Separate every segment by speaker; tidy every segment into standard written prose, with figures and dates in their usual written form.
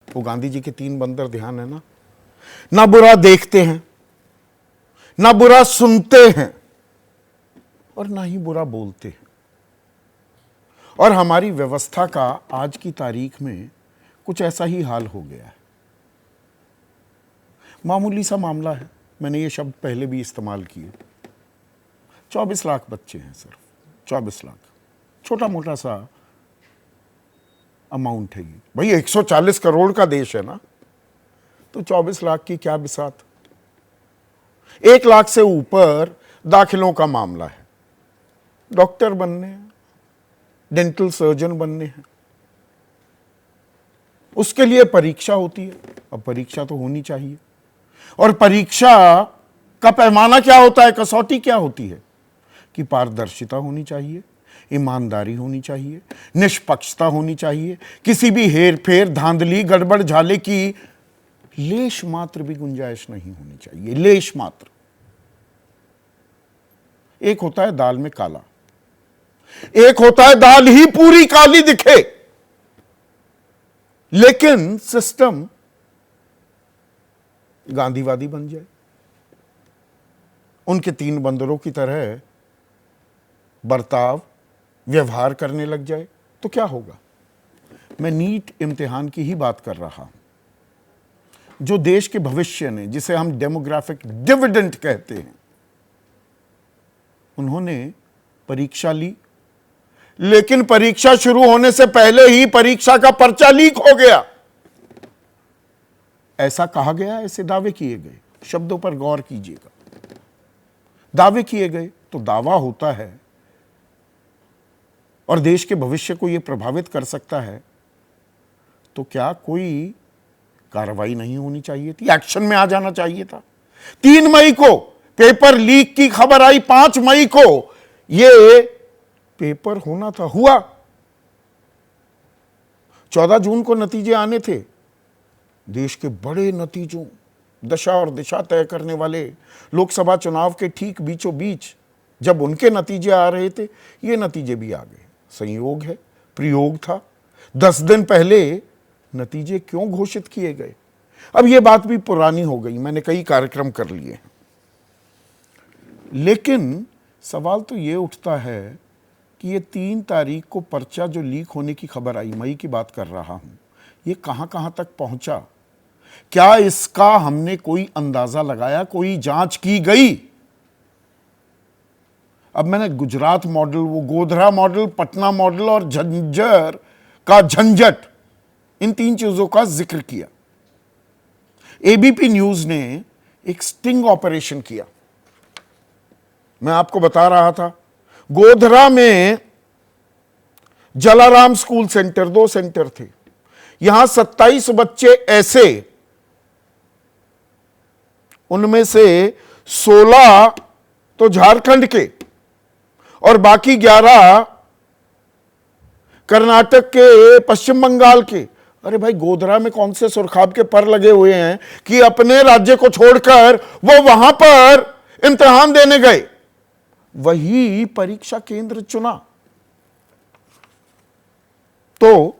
Speaker 1: वो गांधी जी के 3 बंदर ध्यान है ना बुरा देखते हैं, ना बुरा सुनते हैं और ना ही बुरा बोलते हैं। और हमारी व्यवस्था का आज की तारीख में कुछ ऐसा ही हाल हो गया है। मामूली सा मामला है, मैंने ये शब्द पहले भी इस्तेमाल किए। 24 लाख बच्चे हैं, सिर्फ 24 लाख, छोटा मोटा सा अमाउंट है ये। भाई 140 करोड़ का देश है ना, तो 24 लाख की क्या बिसात। 1 लाख से ऊपर दाखिलों का मामला है। डॉक्टर बनने हैं, डेंटल सर्जन बनने हैं, उसके लिए परीक्षा होती है। अब परीक्षा तो होनी चाहिए, और परीक्षा का पैमाना क्या होता है, कसौटी क्या होती है कि पारदर्शिता होनी चाहिए, ईमानदारी होनी चाहिए, निष्पक्षता होनी चाहिए, किसी भी हेर फेर, धांधली, गड़बड़ झाले की लेश मात्र भी गुंजाइश नहीं होनी चाहिए, लेश मात्र। एक होता है दाल में काला, एक होता है दाल ही पूरी काली दिखे, लेकिन सिस्टम गांधीवादी बन जाए, उनके 3 बंदरों की तरह बर्ताव, व्यवहार करने लग जाए, तो क्या होगा। मैं नीट इम्तिहान की ही बात कर रहा हूं, जो देश के भविष्य ने, जिसे हम डेमोग्राफिक डिविडेंड कहते हैं, उन्होंने परीक्षा ली, लेकिन परीक्षा शुरू होने से पहले ही परीक्षा का पर्चा लीक हो गया। ऐसा कहा गया, ऐसे दावे किए गए, शब्दों पर गौर कीजिएगा। दावे किए गए तो दावा होता है और देश के भविष्य को यह प्रभावित कर सकता है, तो क्या कोई कार्रवाई नहीं होनी चाहिए थी, एक्शन में आ जाना चाहिए था। 3 मई को पेपर लीक की खबर आई, 5 मई को यह पेपर होना था, हुआ। 14 जून को नतीजे आने थे। देश के बड़े नतीजों, दशा और दिशा तय करने वाले लोकसभा चुनाव के ठीक बीचों बीच जब उनके नतीजे आ रहे थे, ये नतीजे भी आ गए। संयोग है, प्रयोग था। 10 दिन पहले नतीजे क्यों घोषित किए गए? अब यह बात भी पुरानी हो गई, मैंने कई कार्यक्रम कर लिए हैं, लेकिन सवाल तो यह उठता है कि ये 3 तारीख को पर्चा जो लीक होने की खबर आई, मई की बात कर रहा हूं, ये कहां तक पहुंचा? क्या इसका हमने कोई अंदाजा लगाया, कोई जांच की गई? अब मैंने गुजरात मॉडल, वो गोधरा मॉडल, पटना मॉडल और झंझर का झंझट, इन 3 चीजों का जिक्र किया। एबीपी न्यूज ने एक स्टिंग ऑपरेशन किया। मैं आपको बता रहा था, गोधरा में जलाराम स्कूल सेंटर, 2 सेंटर थे, यहां 27 बच्चे ऐसे, उनमें से 16 तो झारखंड के और बाकी 11 कर्नाटक के, पश्चिम बंगाल के। अरे भाई, गोधरा में कौन से सुरखाब के पर लगे हुए हैं कि अपने राज्य को छोड़कर वो वहां पर इम्तिहान देने गए? वही परीक्षा केंद्र चुना। तो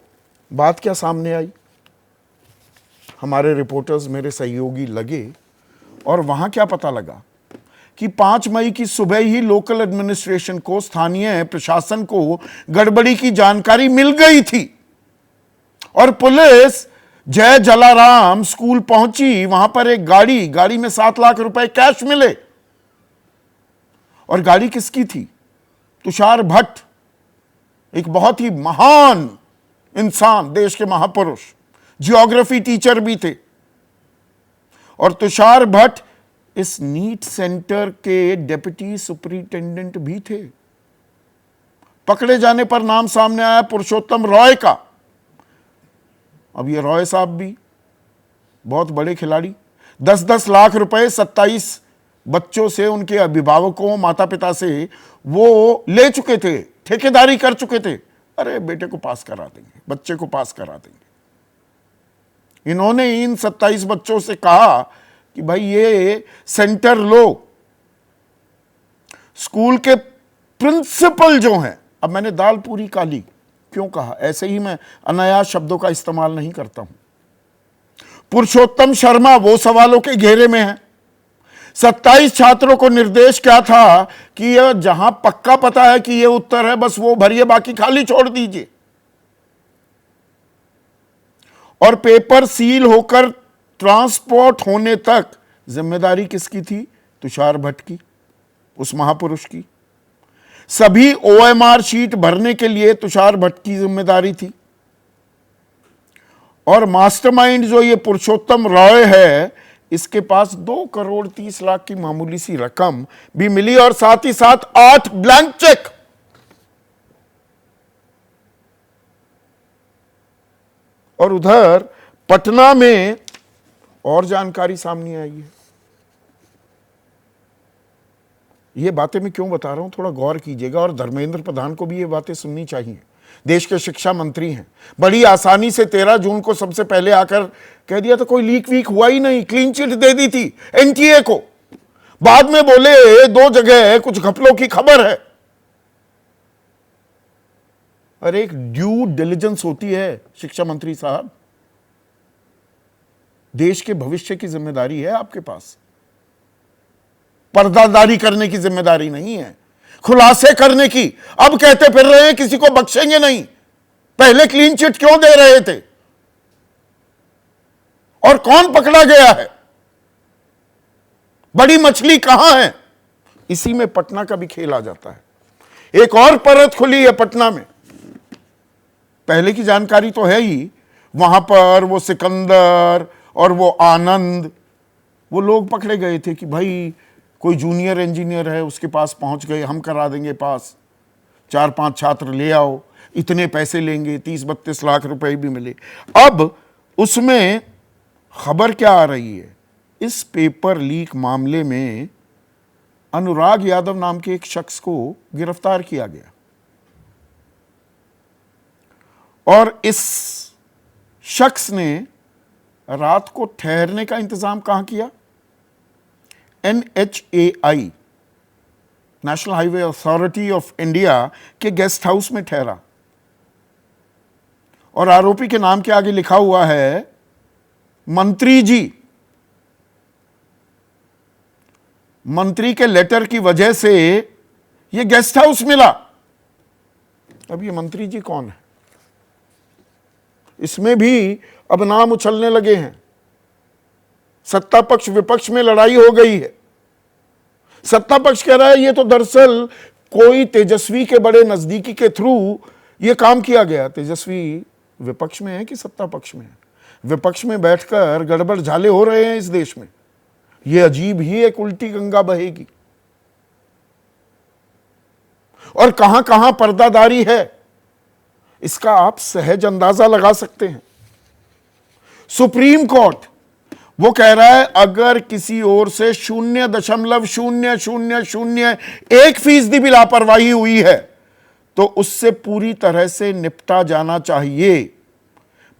Speaker 1: बात क्या सामने आई? हमारे रिपोर्टर्स, मेरे सहयोगी लगे, और वहां क्या पता लगा कि 5 मई की सुबह ही लोकल एडमिनिस्ट्रेशन को, स्थानीय प्रशासन को गड़बड़ी की जानकारी मिल गई थी और पुलिस जय जलाराम स्कूल पहुंची। वहां पर एक गाड़ी में 7 लाख रुपए कैश मिले। और गाड़ी किसकी थी? तुषार भट्ट, एक बहुत ही महान इंसान, देश के महापुरुष, जियोग्राफी टीचर भी थे। और तुषार भट्ट इस नीट सेंटर के डिप्टी सुपरिटेंडेंट भी थे। पकड़े जाने पर नाम सामने आया पुरुषोत्तम रॉय का। अब ये रॉय साहब भी बहुत बड़े खिलाड़ी, 10-10 लाख रुपए 27 बच्चों से, उनके अभिभावकों, माता पिता से वो ले चुके थे, ठेकेदारी कर चुके थे। अरे बेटे को पास करा देंगे, बच्चे को पास करा देंगे। इन्होंने इन 27 बच्चों से कहा कि भाई ये सेंटर लो। स्कूल के प्रिंसिपल जो हैं, अब मैंने दाल पूरी काली क्यों कहा? ऐसे ही मैं अनायास शब्दों का इस्तेमाल नहीं करता हूं। पुरुषोत्तम शर्मा वो सवालों के घेरे में है। 27 छात्रों को निर्देश क्या था कि यह जहां पक्का पता है कि यह उत्तर है बस वो भरिए, बाकी खाली छोड़ दीजिए। और पेपर सील होकर ट्रांसपोर्ट होने तक जिम्मेदारी किसकी थी? तुषार भट्ट की, उस महापुरुष की। सभी ओएमआर शीट भरने के लिए तुषार भट्ट की जिम्मेदारी थी। और मास्टरमाइंड जो ये पुरुषोत्तम रॉय है, इसके पास 2,30,00,000 की मामूली सी रकम भी मिली और साथ ही साथ 8 ब्लैंक चेक। और उधर पटना में और जानकारी सामने आई है। ये बातें मैं क्यों बता रहा हूं, थोड़ा गौर कीजिएगा। और धर्मेंद्र प्रधान को भी ये बातें सुननी चाहिए, देश के शिक्षा मंत्री हैं। बड़ी आसानी से 13 जून को सबसे पहले आकर कह दिया था कोई लीक वीक हुआ ही नहीं, क्लीन चिट दे दी थी एनटीए को। बाद में बोले 2 जगह कुछ घपलों की खबर है। अरे एक ड्यू डिलिजेंस होती है शिक्षा मंत्री साहब, देश के भविष्य की जिम्मेदारी है आपके पास। पर्दादारी करने की जिम्मेदारी नहीं है, खुलासे करने की। अब कहते फिर रहे हैं किसी को बख्शेंगे नहीं, पहले क्लीन चिट क्यों दे रहे थे? और कौन पकड़ा गया है? बड़ी मछली कहां है? इसी में पटना का भी खेल आ जाता है। एक और परत खुली है पटना में, पहले की जानकारी तो है ही। वहां पर वो सिकंदर और वो आनंद, वो लोग पकड़े गए थे कि भाई कोई जूनियर इंजीनियर है, उसके पास पहुंच गए, हम करा देंगे पास, 4-5 छात्र ले आओ, इतने पैसे लेंगे, 30-32 लाख रुपए भी मिले। अब उसमें खबर क्या आ रही है? इस पेपर लीक मामले में अनुराग यादव नाम के एक शख्स को गिरफ्तार किया गया। और इस शख्स ने रात को ठहरने का इंतजाम कहां किया? NHAI, national highway authority of India के गेस्ट हाउस में ठहरा। और आरोपी के नाम के आगे लिखा हुआ है मंत्री जी। मंत्री के लेटर की वजह से यह गेस्ट हाउस मिला। अब ये मंत्री जी कौन है? इसमें भी अब नाम उछलने लगे हैं। सत्ता पक्ष विपक्ष में लड़ाई हो गई है। सत्ता पक्ष कह रहा है ये तो दरअसल कोई तेजस्वी के बड़े नजदीकी के थ्रू ये काम किया गया। तेजस्वी विपक्ष में है कि सत्ता पक्ष में है? विपक्ष में बैठकर गड़बड़ झाले हो रहे हैं इस देश में। ये अजीब ही एक उल्टी गंगा बहेगी। और कहां कहां पर्दादारी है, इसका आप सहज अंदाजा लगा सकते हैं। सुप्रीम कोर्ट वो कह रहा है अगर किसी ओर से 0.0001% भी लापरवाही हुई है तो उससे पूरी तरह से निपटा जाना चाहिए।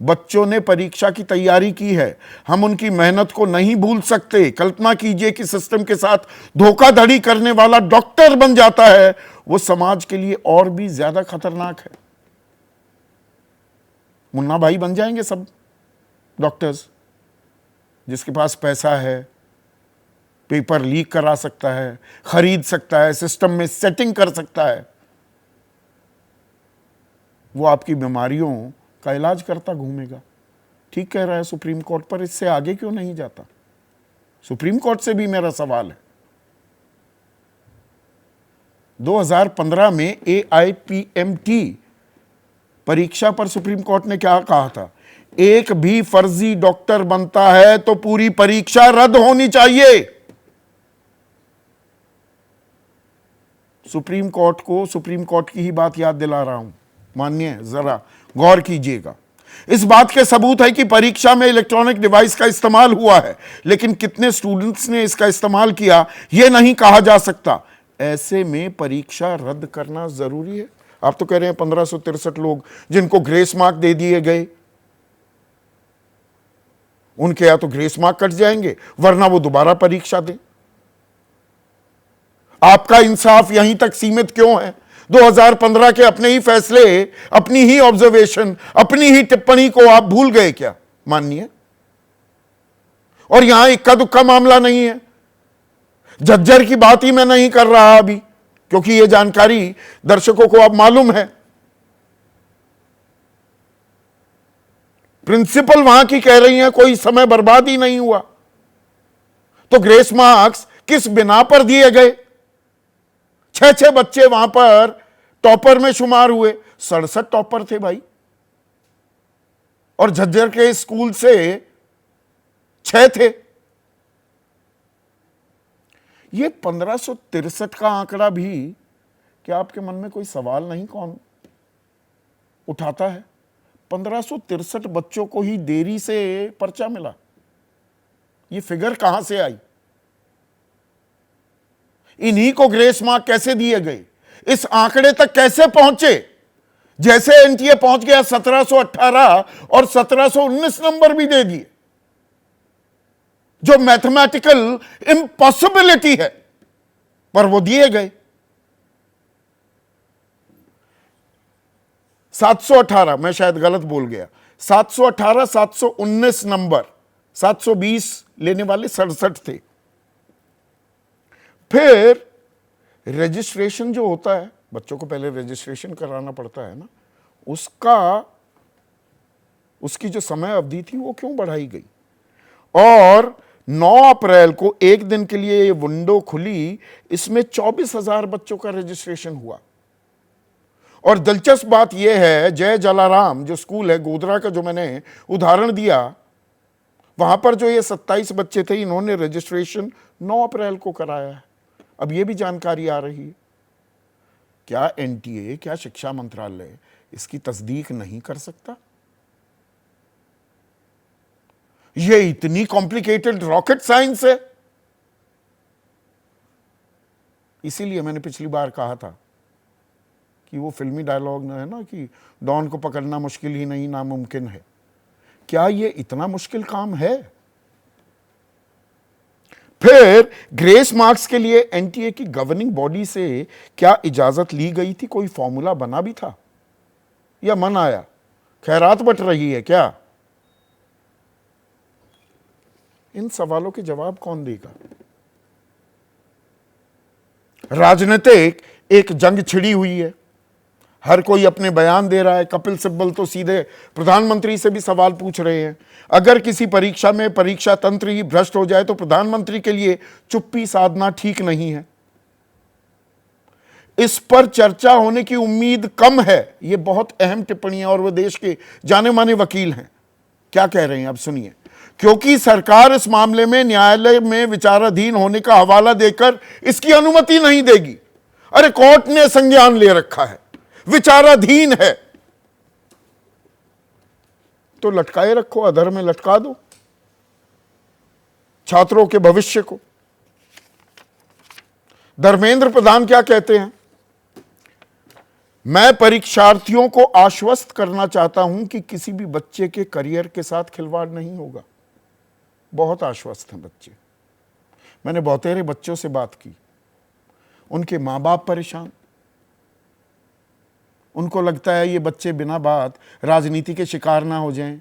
Speaker 1: बच्चों ने परीक्षा की तैयारी की है, हम उनकी मेहनत को नहीं भूल सकते। कल्पना कीजिए कि सिस्टम के साथ धोखाधड़ी करने वाला डॉक्टर बन जाता है, वो समाज के लिए और भी ज्यादा खतरनाक है। मुन्ना भाई बन जाएंगे सब डॉक्टर्स, जिसके पास पैसा है, पेपर लीक करा सकता है, खरीद सकता है, सिस्टम में सेटिंग कर सकता है। वो आपकी बीमारियों का इलाज करता घूमेगा। ठीक कह रहा है सुप्रीम कोर्ट, पर इससे आगे क्यों नहीं जाता? सुप्रीम कोर्ट से भी मेरा सवाल है। 2015 में AIPMT परीक्षा पर सुप्रीम कोर्ट ने क्या कहा था? एक भी फर्जी डॉक्टर बनता है तो पूरी परीक्षा रद्द होनी चाहिए। सुप्रीम कोर्ट को सुप्रीम कोर्ट की ही बात याद दिला रहा हूं, मानिए, जरा गौर कीजिएगा। इस बात के सबूत है कि परीक्षा में इलेक्ट्रॉनिक डिवाइस का इस्तेमाल हुआ है, लेकिन कितने स्टूडेंट्स ने इसका इस्तेमाल किया यह नहीं कहा जा सकता। ऐसे में परीक्षा रद्द करना जरूरी है। आप तो कह रहे हैं 1563 लोग जिनको ग्रेस मार्क दे दिए गए, उनके या तो ग्रेस मार्क कट जाएंगे वरना वो दोबारा परीक्षा दें। आपका इंसाफ यहीं तक सीमित क्यों है? 2015 के अपने ही फैसले, अपनी ही ऑब्जर्वेशन, अपनी ही टिप्पणी को आप भूल गए क्या? माननीय, और यहां इक्का दुक्का मामला नहीं है। झज्जर की बात ही मैं नहीं कर रहा अभी, क्योंकि यह जानकारी दर्शकों को अब मालूम है। प्रिंसिपल वहां की कह रही हैं कोई समय बर्बाद ही नहीं हुआ। तो ग्रेस मार्क्स किस बिना पर दिए गए? 6 बच्चे वहां पर टॉपर में शुमार हुए, 67 टॉपर थे भाई, और झज्जर के स्कूल से 6 थे। ये 1563 का आंकड़ा भी क्या आपके मन में कोई सवाल नहीं कौन उठाता है? 1563 बच्चों को ही देरी से पर्चा मिला। ये फिगर कहां से आई? इन्हीं को ग्रेस मार्क कैसे दिए गए? इस आंकड़े तक कैसे पहुंचे? जैसे एनटीए पहुंच गया 1718 और 1719 नंबर भी दे दिए, जो मैथमेटिकल इम्पॉसिबिलिटी है, पर वो दिए गए। 718, मैं शायद गलत बोल गया, 718, 719 नंबर, 720 लेने वाले 67 थे। फिर रजिस्ट्रेशन जो होता है, बच्चों को पहले रजिस्ट्रेशन कराना पड़ता है ना, उसकी जो समय अवधि थी वो क्यों बढ़ाई गई? और 9 अप्रैल को एक दिन के लिए ये विंडो खुली, इसमें 24,000 बच्चों का रजिस्ट्रेशन हुआ। और दिलचस्प बात यह है, जय जलाराम जो स्कूल है गोधरा का, जो मैंने उदाहरण दिया, वहां पर जो ये 27 बच्चे थे, इन्होंने रजिस्ट्रेशन 9 अप्रैल को कराया है। अब ये भी जानकारी आ रही है, क्या एनटीए, क्या शिक्षा मंत्रालय इसकी तस्दीक नहीं कर सकता? ये इतनी कॉम्प्लिकेटेड रॉकेट साइंस है। इसीलिए मैंने पिछली बार कहा था कि वो फिल्मी डायलॉग है ना कि डॉन को पकड़ना मुश्किल ही नहीं नामुमकिन है। क्या ये इतना मुश्किल काम है? फिर ग्रेस मार्क्स के लिए एनटीए की गवर्निंग बॉडी से क्या इजाजत ली गई थी? कोई फॉर्मूला बना भी था या मन आया? खैरात बट रही है क्या? इन सवालों के जवाब कौन देगा? राजनीतिक एक जंग छिड़ी हुई है, हर कोई अपने बयान दे रहा है। कपिल सिब्बल तो सीधे प्रधानमंत्री से भी सवाल पूछ रहे हैं। अगर किसी परीक्षा में परीक्षा तंत्र ही भ्रष्ट हो जाए तो प्रधानमंत्री के लिए चुप्पी साधना ठीक नहीं है। इस पर चर्चा होने की उम्मीद कम है। यह बहुत अहम टिप्पणी है और वह देश के जाने माने वकील हैं। क्या कह रहे हैं अब सुनिए। क्योंकि सरकार इस मामले में न्यायालय में विचाराधीन होने का हवाला देकर इसकी अनुमति नहीं देगी। अरे कोर्ट ने संज्ञान ले रखा है, विचाराधीन है, तो लटकाए रखो, अधर में लटका दो छात्रों के भविष्य को। धर्मेंद्र प्रधान क्या कहते हैं? मैं परीक्षार्थियों को आश्वस्त करना चाहता हूं कि किसी भी बच्चे के करियर के साथ खिलवाड़ नहीं होगा। बहुत आश्वस्त हैं बच्चे। मैंने बहुतेरे बच्चों से बात की, उनके मां बाप परेशान। उनको लगता है ये बच्चे बिना बात राजनीति के शिकार ना हो जाएं,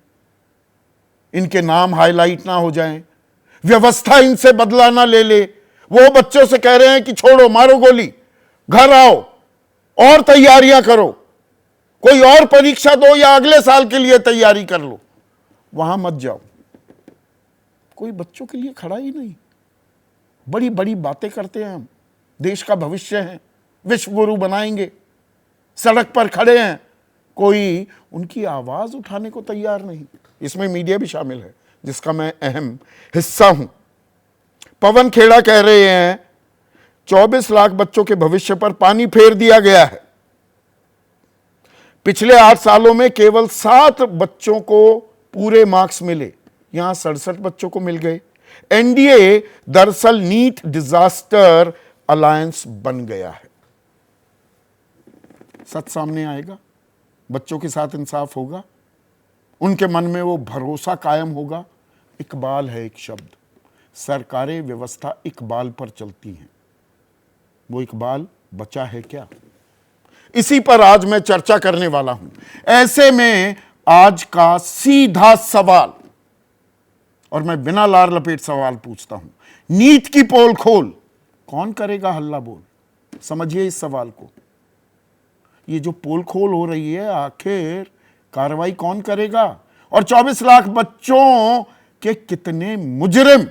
Speaker 1: इनके नाम हाईलाइट ना हो जाएं, व्यवस्था इनसे बदला ना ले ले। वो बच्चों से कह रहे हैं कि छोड़ो, मारो गोली, घर आओ और तैयारियां करो, कोई और परीक्षा दो या अगले साल के लिए तैयारी कर लो, वहां मत जाओ। कोई बच्चों के लिए खड़ा ही नहीं। बड़ी बड़ी बातें करते हैं हम, देश का भविष्य है, विश्व गुरु बनाएंगे, सड़क पर खड़े हैं, कोई उनकी आवाज उठाने को तैयार नहीं। इसमें मीडिया भी शामिल है, जिसका मैं अहम हिस्सा हूं। पवन खेड़ा कह रहे हैं 24 लाख बच्चों के भविष्य पर पानी फेर दिया गया है। पिछले 8 सालों में केवल 7 बच्चों को पूरे मार्क्स मिले, यहां 67 बच्चों को मिल गए। एनडीए दरअसल नीट डिजास्टर अलायंस बन गया है। सच सामने आएगा, बच्चों के साथ इंसाफ होगा, उनके मन में वो भरोसा कायम होगा। इकबाल है एक शब्द, सरकारें व्यवस्था इकबाल पर चलती हैं। वो इकबाल बचा है क्या? इसी पर आज मैं चर्चा करने वाला हूं। ऐसे में आज का सीधा सवाल, और मैं बिना लार लपेट सवाल पूछता हूं, नीट की पोल खोल, कौन करेगा हल्ला बोल? समझिए इस सवाल को। ये जो पोल खोल हो रही है, आखिर कार्रवाई कौन करेगा? और 24 लाख बच्चों के कितने मुजरिम,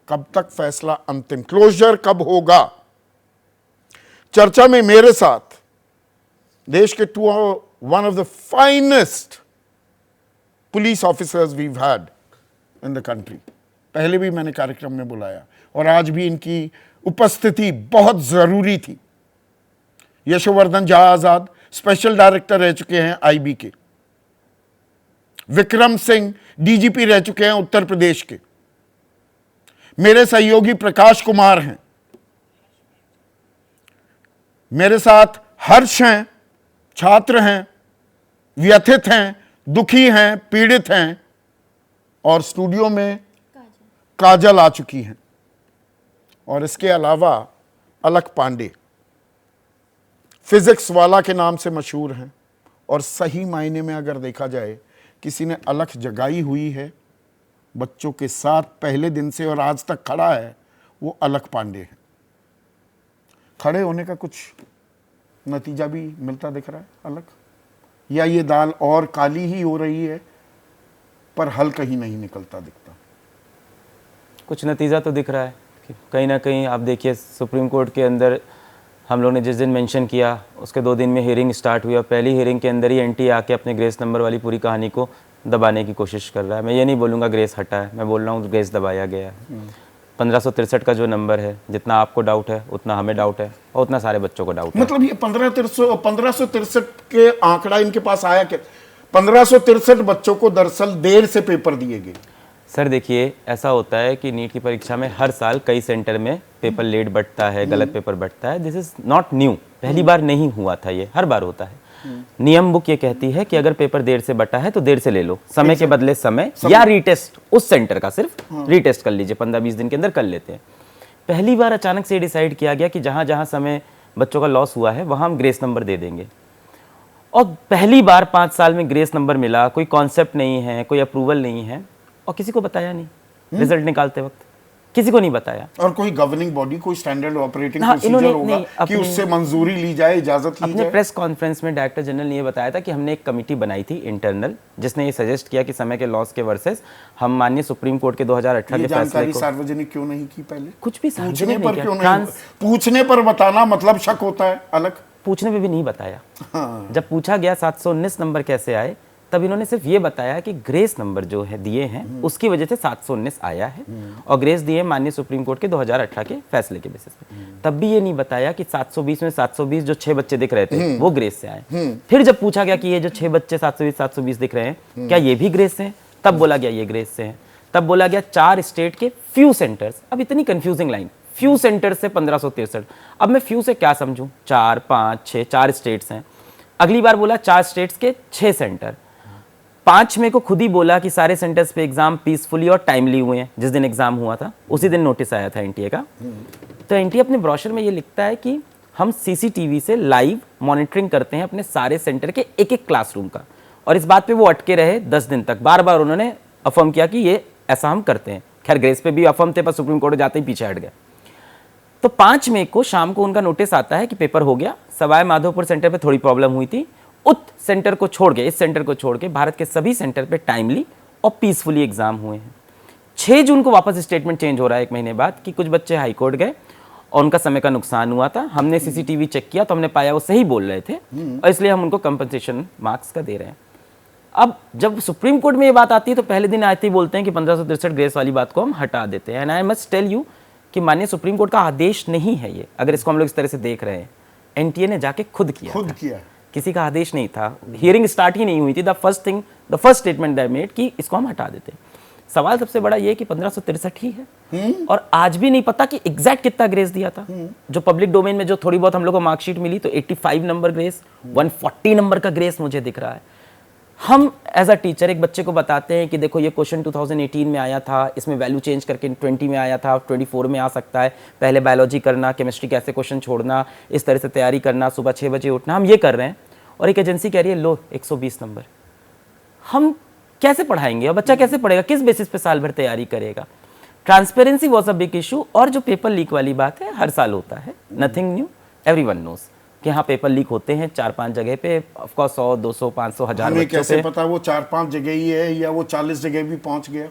Speaker 1: कब तक फैसला अंतिम, क्लोजर कब होगा? चर्चा में मेरे साथ देश के one of the finest police officers we had in the country, पहले भी मैंने कार्यक्रम में बुलाया और आज भी इनकी उपस्थिति बहुत जरूरी थी। यशोवर्धन झा आजाद स्पेशल डायरेक्टर रह चुके हैं आईबी के, विक्रम सिंह डीजीपी रह चुके हैं उत्तर प्रदेश के, मेरे सहयोगी प्रकाश कुमार हैं, मेरे साथ हर्ष हैं, छात्र हैं, व्यथित हैं, दुखी हैं, पीड़ित हैं, और स्टूडियो में काजल आ चुकी हैं, और इसके अलावा अलक पांडे फिजिक्स वाला के नाम से मशहूर हैं, और सही मायने में अगर देखा जाए किसी ने अलख जगाई हुई है बच्चों के साथ पहले दिन से और आज तक खड़ा है, वो अलक पांडे है। खड़े होने का कुछ नतीजा भी मिलता दिख रहा है अलक, या ये दाल और काली ही हो रही है पर हल कहीं नहीं निकलता दिखता?
Speaker 2: कुछ नतीजा तो दिख रहा है कि कहीं ना कहीं आप देखिए सुप्रीम कोर्ट के अंदर हम लोग ने जिस दिन मेंशन किया उसके 2 दिन में हियरिंग स्टार्ट हुई और पहली हियरिंग के अंदर ही एनटी आके अपने ग्रेस नंबर वाली पूरी कहानी को दबाने की कोशिश कर रहा है। मैं ये नहीं बोलूँगा ग्रेस हटा है, मैं बोल रहा हूँ ग्रेस दबाया गया है। 1563 का जो नंबर है, जितना आपको डाउट है उतना हमें डाउट है और उतना सारे बच्चों को डाउट है।
Speaker 1: मतलब ये 1563 के आंकड़ा इनके पास आया क्या? 1563 बच्चों को दरअसल देर से पेपर दिए गए।
Speaker 2: सर देखिए, ऐसा होता है कि नीट की परीक्षा में हर साल कई सेंटर में पेपर लेट बटता है, गलत पेपर बटता है। दिस इज नॉट न्यू, पहली बार नहीं हुआ था, ये हर बार होता है। नियम बुक ये कहती है कि अगर पेपर देर से बटा है तो देर से ले लो, समय के बदले समय या रीटेस्ट, उस सेंटर का सिर्फ रीटेस्ट कर लीजिए, 15-20 दिन के अंदर कर लेते हैं। पहली बार अचानक से डिसाइड किया गया कि जहां जहां समय बच्चों का लॉस हुआ है वहां हम ग्रेस नंबर दे देंगे। और पहली बार 5 साल में ग्रेस नंबर मिला, कोई कॉन्सेप्ट नहीं है, कोई अप्रूवल नहीं है, और किसी को बताया नहीं। रिजल्ट निकालते वक्त किसी को नहीं बताया।
Speaker 1: और कोई गवर्निंग बॉडी, कोई स्टैंडर्ड ऑपरेटिंग प्रोसीजर होगा कि उससे मंजूरी ली जाए, इजाजत ली जाए?
Speaker 2: अपने प्रेस कॉन्फ्रेंस में डायरेक्टर जनरल ने ये बताया था कि हमने एक कमेटी बनाई थी इंटरनल, जिसने ये सजेस्ट किया कि समय के लॉस के वर्सेस हम माननीय सुप्रीम कोर्ट के 2018 के फैसले को
Speaker 1: सार्वजनिक क्यों नहीं की? पहले
Speaker 2: कुछ भी
Speaker 1: पूछने पर क्यों नहीं? पूछने पर बताना मतलब शक होता है अलग,
Speaker 2: पूछने पे भी नहीं बताया। जब पूछा गया 719 नंबर कैसे आए, तब इन्होंने सिर्फ ये बताया कि ग्रेस नंबर जो है दिए हैं उसकी वजह से 719 आया है, और ग्रेस दिए माननीय सुप्रीम कोर्ट के 2018 के फैसले के बेसिस पे। तब भी ये नहीं बताया कि 720 में 720 जो 6 बच्चे दिख रहे थे वो ग्रेस से आए। फिर जब पूछा गया कि ये जो 6 बच्चे 720 दिख रहे हैं क्या ये भी ग्रेस से हैं, तब बोला गया ये ग्रेस से हैं। तब बोला गया 4 स्टेट के फ्यू सेंटर्स, अब इतनी कंफ्यूजिंग लाइन, फ्यू सेंटर्स से 1563। अब मैं फ्यू से क्या समझूं? 4, 5, 6, 4 स्टेट्स हैं। अगली बार बोला 4 स्टेट्स के 6 सेंटर। 5 मई को खुद ही बोला कि सारे सेंटर्स पे एग्जाम पीसफुली और टाइमली हुए हैं। जिस दिन एग्जाम हुआ था उसी दिन नोटिस आया था एनटीए का। तो एनटीए अपने ब्रोशर में ये लिखता है कि हम सीसीटीवी से लाइव मॉनिटरिंग करते हैं अपने सारे सेंटर के एक एक क्लासरूम का, और इस बात पे वो अटके रहे 10 दिन तक। बार बार उन्होंने अफर्म किया कि ये ऐसा हम करते हैं। खैर ग्रेस पे भी अफर्म थे, पर सुप्रीम कोर्ट जाते ही पीछे हट गए। तो 5 मई को शाम को उनका नोटिस आता है कि पेपर हो गया। सवाई माधोपुर सेंटर पे थोड़ी प्रॉब्लम हुई थी, उत सेंटर को छोड़ के, इस सेंटर को छोड़ के भारत के सभी सेंटर पे टाइमली और पीसफुली एग्जाम हुए हैं। 6 जून को वापस स्टेटमेंट चेंज हो रहा है 1 महीने बाद कि कुछ बच्चे हाई कोर्ट गए और उनका समय का नुकसान हुआ था। हमने सीसीटीवी चेक किया तो हमने पाया वो सही बोल रहे थे, और इसलिए हम उनको कंपनसेशन मार्क्स का दे रहे हैं। अब जब सुप्रीम कोर्ट में ये बात आती है तो पहले दिन आते ही बोलते हैं कि 1563 ग्रेस वाली बात को हम हटा देते हैं। And I must tell you कि माननीय सुप्रीम कोर्ट का आदेश नहीं है ये, अगर इसको हम लोग इस तरह से देख रहे हैं। एनटीए ने जाके खुद किया, किसी का आदेश नहीं था। हियरिंग स्टार्ट ही नहीं हुई थी। The first statement that made कि इसको हम हटा देते हैं। सवाल सबसे बड़ा ये कि 1563 ही है, और आज भी नहीं पता कि एग्जैक्ट कितना ग्रेस दिया था। जो पब्लिक डोमेन में जो थोड़ी बहुत हम लोग को मार्कशीट मिली तो 85 नंबर ग्रेस, 140 नंबर का ग्रेस मुझे दिख रहा है। हम एज अ टीचर एक बच्चे को बताते हैं कि देखो ये क्वेश्चन 2018 में आया था, इसमें वैल्यू चेंज करके 20 में आया था, 24 में आ सकता है, पहले बायोलॉजी करना, केमिस्ट्री कैसे क्वेश्चन छोड़ना, इस तरह से तैयारी करना, सुबह 6 बजे उठना। हम ये कर रहे हैं और एक एजेंसी कह रही है लो 120 नंबर। हम कैसे पढ़ाएंगे और बच्चा कैसे पढ़ेगा, किस बेसिस पे साल भर तैयारी करेगा। Transparency was a big issue. और जो पेपर लीक वाली बात है, हर साल होता है, नथिंग न्यू, एवरीवन नोज कि हाँ पेपर लीक होते हैं 4-5 जगह पे, ऑफ कोर्स 100, 200, 500, 1000
Speaker 1: हमें
Speaker 2: बच्चों
Speaker 1: कैसे
Speaker 2: पे।
Speaker 1: पता वो 4-5 जगह ही है या वो 40 जगह भी पहुंच गया?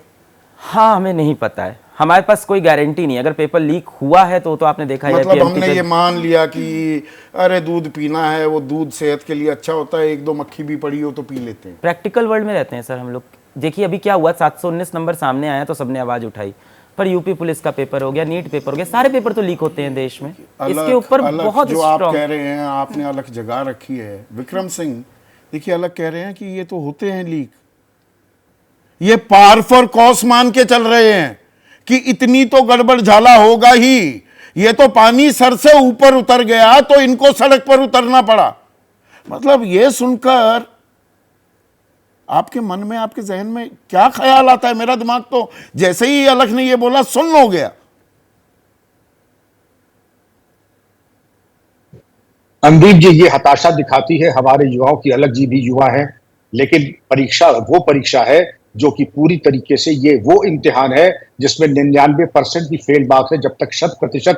Speaker 2: हाँ हमें नहीं पता है, हमारे पास कोई गारंटी नहीं। अगर पेपर लीक हुआ है तो आपने देखा है
Speaker 1: मतलब
Speaker 2: कि
Speaker 1: हमने ये मान लिया कि अरे दूध पीना है, वो दूध सेहत के लिए अच्छा होता है, 1-2 मक्खी भी पड़ी हो तो पी लेते हैं।
Speaker 2: प्रैक्टिकल वर्ल्ड में रहते हैं सर हम लोग। देखिए अभी क्या हुआ, 719 नंबर सामने आया तो सबने आवाज उठाई, पर यूपी पुलिस का पेपर हो गया, नीट पेपर हो गया, सारे पेपर तो लीक होते हैं देश में। इसके ऊपर बहुत
Speaker 1: जो आप
Speaker 2: strong-
Speaker 1: कह रहे हैं, आपने अलग जगह रखी है विक्रम सिंह, देखिए अलग कह रहे हैं कि ये तो होते हैं लीक, ये पार फॉर कॉस मान के चल रहे हैं कि इतनी तो गड़बड़ झाला होगा ही, ये तो पानी सर से ऊपर उतर गया तो इनको सड़क पर उतरना पड़ा। मतलब ये सुनकर आपके मन में, आपके जहन में क्या ख्याल आता है? मेरा दिमाग तो जैसे ही अलख ने ये बोला सुन हो गया।
Speaker 3: संदीप जी, ये हताशा दिखाती है हमारे युवाओं की। अलग जी भी युवा हैं, लेकिन परीक्षा वो परीक्षा है जो कि पूरी तरीके से ये वो इम्तिहान है जिसमें 99% की फेल मार्क्स है। जब तक 100%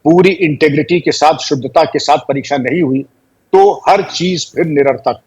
Speaker 3: पूरी इंटेग्रिटी के साथ, शुद्धता के साथ परीक्षा नहीं हुई तो हर चीज फिर निरर्थक।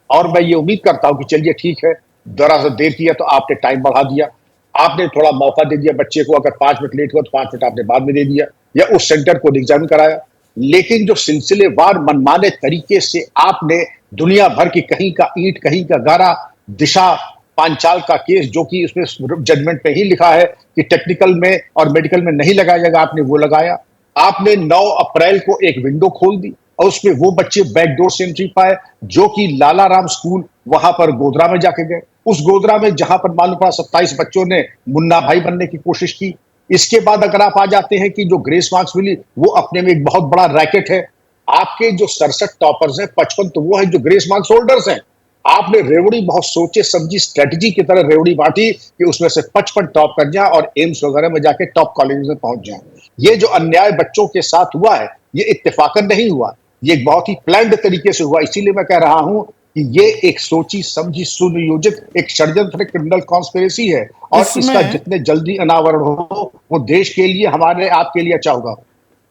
Speaker 3: और मैं ये उम्मीद करता हूं कि चलिए ठीक है, जरा सा देर किया तो आपने टाइम बढ़ा दिया, आपने थोड़ा मौका दे दिया बच्चे को, अगर 5 मिनट लेट हुआ तो 5 मिनट आपने बाद में दे दिया, या उस सेंटर को एग्जामिन कराया। लेकिन जो सिलसिलेवार मनमाने तरीके से आपने दुनिया भर की, कहीं का ईंट कहीं का गारा, दिशा पांचाल का केस जो कि उसमें जजमेंट में ही लिखा है कि टेक्निकल में और मेडिकल में नहीं लगाया जाएगा, आपने वो लगाया। आपने 9 अप्रैल को एक विंडो खोल दी और उसमें वो बच्चे बैकडोर से एंट्री पाए जो कि लाला राम स्कूल वहां पर गोधरा में जाके गए। उस गोधरा में जहां पर मालूम पड़ा 27 बच्चों ने मुन्ना भाई बनने की कोशिश की। इसके बाद अगर आप आ जाते हैं कि जो ग्रेस मार्क्स मिली वो अपने में एक बहुत बड़ा रैकेट है। आपके जो 67 टॉपर्स हैं, 55 तो वो है जो ग्रेस मार्क्स होल्डर्स हैं। आपने रेवड़ी बहुत सोचे समझी स्ट्रेटजी की तरह रेवड़ी बांटी कि उसमें से 55 टॉप कर जाए और एम्स वगैरह में जाके टॉप कॉलेज में पहुंच जाए। ये जो अन्याय बच्चों के साथ हुआ है, ये इत्तेफाकन नहीं हुआ, ये एक बहुत ही प्लान्ड तरीके से हुआ। इसीलिए मैं कह रहा हूं कि ये एक सोची समझी सुनियोजित एक षड्यंत्र, क्रिमिनल कॉन्स्पिरेसी है और इसका जितने जल्दी अनावरण हो वो देश के लिए, हमारे आपके लिए अच्छा होगा।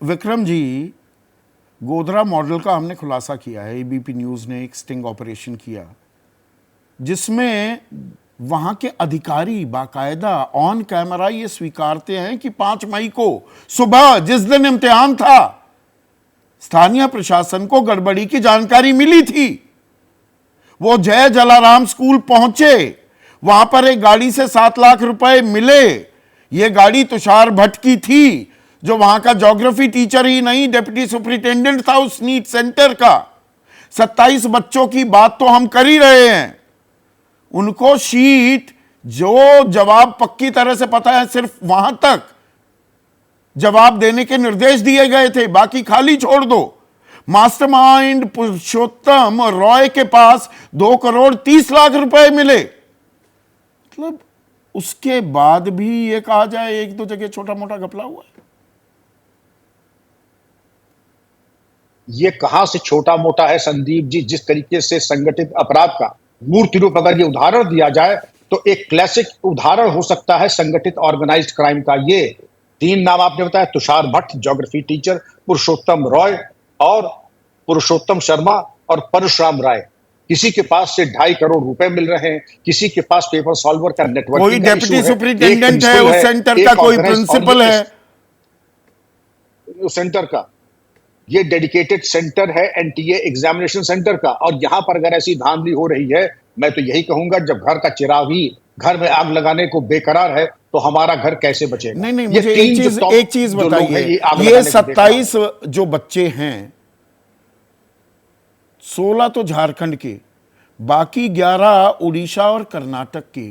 Speaker 1: विक्रम जी, गोधरा मॉडल का हमने खुलासा किया है, एबीपी न्यूज ने एक स्टिंग ऑपरेशन किया जिसमें वहां के अधिकारी बाकायदा ऑन कैमरा ये स्वीकारते हैं कि 5 मई को सुबह जिस दिन इम्तिहान था, स्थानीय प्रशासन को गड़बड़ी की जानकारी मिली थी। वो जय जलाराम स्कूल पहुंचे, वहां पर एक गाड़ी से 7 लाख रुपए मिले। ये गाड़ी तुषार भट्ट की थी जो वहां का ज्योग्राफी टीचर ही नहीं, डिप्टी सुपरिटेंडेंट था उस नीट सेंटर का। 27 बच्चों की बात तो हम कर ही रहे हैं। उनको शीट जो जवाब पक्की तरह से पता है, सिर्फ वहां तक जवाब देने के निर्देश दिए गए थे, बाकी खाली छोड़ दो। मास्टरमाइंड पुरुषोत्तम रॉय के पास 2,30,00,000 रुपए मिले। मतलब उसके बाद भी ये कहा जाए 1-2 जगह छोटा मोटा घपला हुआ है।
Speaker 3: ये कहां से छोटा मोटा है संदीप जी? जिस तरीके से संगठित अपराध का मूर्ति रूप अगर ये उदाहरण दिया जाए तो एक क्लासिक उदाहरण हो सकता है संगठित ऑर्गेनाइज्ड क्राइम का। ये 3 नाम आपने बताया, तुषार भट्ट ज्योग्राफी टीचर, पुरुषोत्तम रॉय और पुरुषोत्तम शर्मा और परशुराम राय। किसी के पास से 2.5 करोड़ रुपए मिल रहे हैं, किसी के पास पेपर सॉल्वर का नेटवर्क,
Speaker 1: कोई डेप्यूटी सुपरिटेंडेंट है उस सेंटर का, कोई प्रिंसिपल है
Speaker 3: उस सेंटर का। ये डेडिकेटेड सेंटर है एनटीए एग्जामिनेशन सेंटर का। और यहां पर अगर ऐसी धांधली हो रही है, मैं तो यही कहूंगा जब घर का चिराग ही घर में आग लगाने को बेकरार है तो हमारा घर कैसे बचेगा?
Speaker 1: नहीं, मुझे एक चीज बताइए, ये 27 जो बच्चे हैं, 16 तो झारखंड के, बाकी 11 उड़ीसा और कर्नाटक के।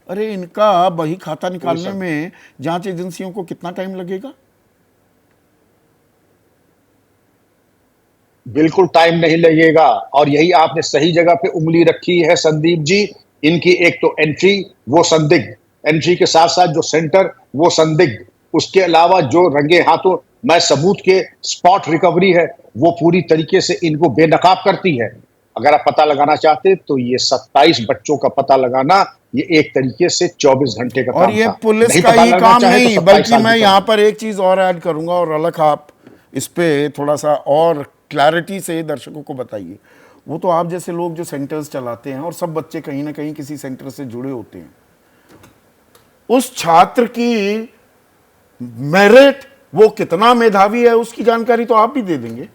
Speaker 1: अरे इनका बही खाता निकालने में जांच एजेंसियों को कितना टाइम लगेगा?
Speaker 3: बिल्कुल टाइम नहीं लगेगा। और यही आपने सही जगह पे उंगली रखी है संदीप जी। इनकी एक तो एंट्री वो संदिग्ध, एंट्री के साथ साथ जो सेंटर वो संदिग्ध, उसके अलावा जो रंगे हाथों मैं सबूत के स्पॉट रिकवरी है वो पूरी तरीके से इनको बेनकाब करती है। अगर आप पता लगाना चाहते हैं तो ये 27 बच्चों का पता लगाना ये एक तरीके से 24 घंटे का
Speaker 1: और
Speaker 3: काम
Speaker 1: ये
Speaker 3: था।
Speaker 1: पुलिस
Speaker 3: नहीं
Speaker 1: का
Speaker 3: पता
Speaker 1: ही
Speaker 3: लगाना
Speaker 1: काम
Speaker 3: चाहे तो
Speaker 1: नहीं,
Speaker 3: 27
Speaker 1: बल्कि
Speaker 3: साल
Speaker 1: मैं
Speaker 3: की
Speaker 1: यहाँ
Speaker 3: कमी।
Speaker 1: पर एक चीज और ऐड करूंगा, और अलग आप इस पे थोड़ा सा और क्लैरिटी से दर्शकों को बताइए। वो तो आप जैसे लोग जो सेंटर्स चलाते हैं, और सब बच्चे कहीं ना कहीं किसी सेंटर से जुड़े होते हैं, उस छात्र की मेरिट, वो कितना मेधावी है, उसकी जानकारी तो आप भी दे देंगे।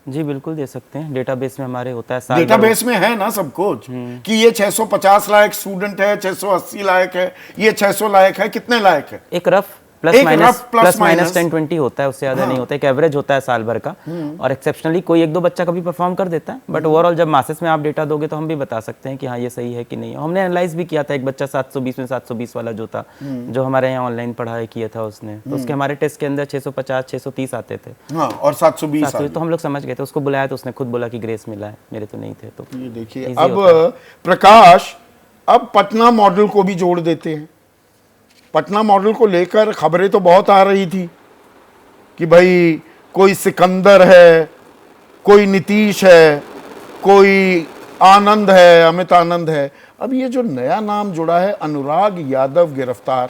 Speaker 2: जी बिल्कुल दे सकते हैं, डेटाबेस में हमारे होता है साल भर।
Speaker 1: डेटाबेस में है ना सब कुछ कि ये 650 लायक स्टूडेंट है, 680 लायक है, ये 600 लायक है, कितने लायक है?
Speaker 2: एक रफ प्लस
Speaker 1: एक
Speaker 2: माइनस
Speaker 1: rough plus minus
Speaker 2: 10-20 होता है, उससे ज़्यादा नहीं होता है। एक एवरेज होता है साल भर का, और एक्सेप्शनली कोई एक दो बच्चा कभी परफॉर्म कर देता है, बट ओवरऑल जब मासेस में आप डेटा दोगे तो हम भी बता सकते हैं कि हाँ ये सही है कि नहीं है। हमने एनालाइज भी किया था, एक बच्चा 720 में 720 वाला जो था, जो हमारे यहाँ ऑनलाइन पढ़ाई किया था उसने, तो उसके हमारे टेस्ट के अंदर 650 630 आते थे।
Speaker 1: हाँ, और 720
Speaker 2: तो हम लोग समझ गए थे, उसको बुलाया तो उसने खुद बोला कि ग्रेस मिला है, मेरे तो नहीं थे। तो
Speaker 1: ये देखिए,
Speaker 2: easy
Speaker 1: अब
Speaker 2: होता है।
Speaker 1: प्रकाश, अब पटना मॉडल को भी जोड़ देते हैं। पटना मॉडल को लेकर खबरें तो बहुत आ रही थी कि भाई कोई सिकंदर है, कोई नीतीश है, कोई आनंद है, अमित आनंद है। अब ये जो नया नाम जुड़ा है, अनुराग यादव गिरफ्तार,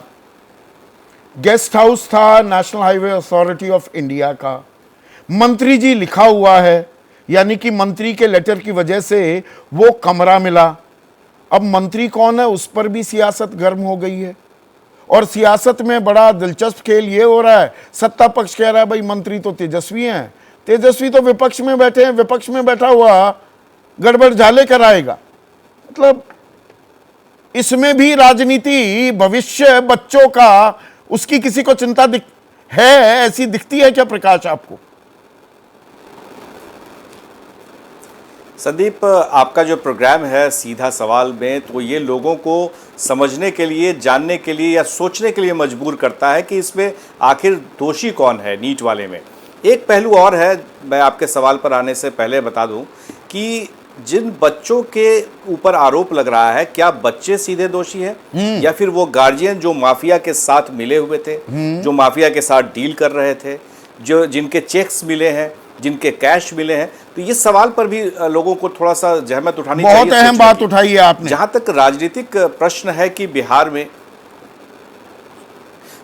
Speaker 1: गेस्ट हाउस था national highway authority of India का, मंत्री जी लिखा हुआ है, यानी कि मंत्री के लेटर की वजह से वो कमरा मिला। अब मंत्री कौन है, उस पर भी सियासत गर्म हो गई है, और सियासत में बड़ा दिलचस्प खेल ये हो रहा है, सत्ता पक्ष कह रहा है भाई मंत्री तो तेजस्वी हैं, तेजस्वी तो विपक्ष में बैठे हैं, विपक्ष में बैठा हुआ गड़बड़ झाले कराएगा। मतलब इसमें भी राजनीति, भविष्य बच्चों का, उसकी किसी को चिंता है, ऐसी दिखती है क्या प्रकाश आपको?
Speaker 4: संदीप, आपका जो प्रोग्राम है सीधा सवाल में, तो ये लोगों को समझने के लिए, जानने के लिए या सोचने के लिए मजबूर करता है कि इसमें आखिर दोषी कौन है नीट वाले में। एक पहलू और है, मैं आपके सवाल पर आने से पहले बता दूं कि जिन बच्चों के ऊपर आरोप लग रहा है, क्या बच्चे सीधे दोषी हैं या फिर वो गार्जियन जो माफिया के साथ मिले हुए थे, जो माफिया के साथ डील कर रहे थे, जो जिनके चेक्स मिले हैं, जिनके कैश मिले हैं। तो ये सवाल पर भी लोगों को थोड़ा सा जहमत उठानी चाहिए।
Speaker 1: बहुत अहम बात उठाई है आपने।
Speaker 4: जहां तक राजनीतिक प्रश्न है कि बिहार में,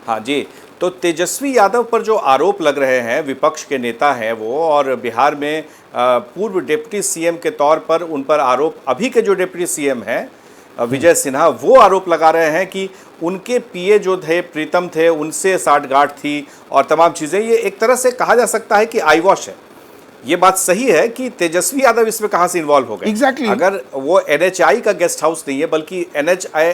Speaker 4: हाँ जी, तो तेजस्वी यादव पर जो आरोप लग रहे हैं, विपक्ष के नेता हैं वो, और बिहार में पूर्व डिप्टी सीएम के तौर पर उन पर आरोप, अभी के जो डिप्टी सीएम हैं विजय सिन्हा, वो आरोप लगा रहे हैं कि उनके पीए जो थे, प्रीतम थे, उनसे साठगांठ थी और तमाम चीज़ें। ये एक तरह से कहा जा सकता है कि आई वॉश है। ये बात सही है कि तेजस्वी यादव इसमें कहाँ से इन्वॉल्व हो गए।
Speaker 1: Exactly.
Speaker 4: अगर वो NHI का गेस्ट हाउस नहीं है, बल्कि NHI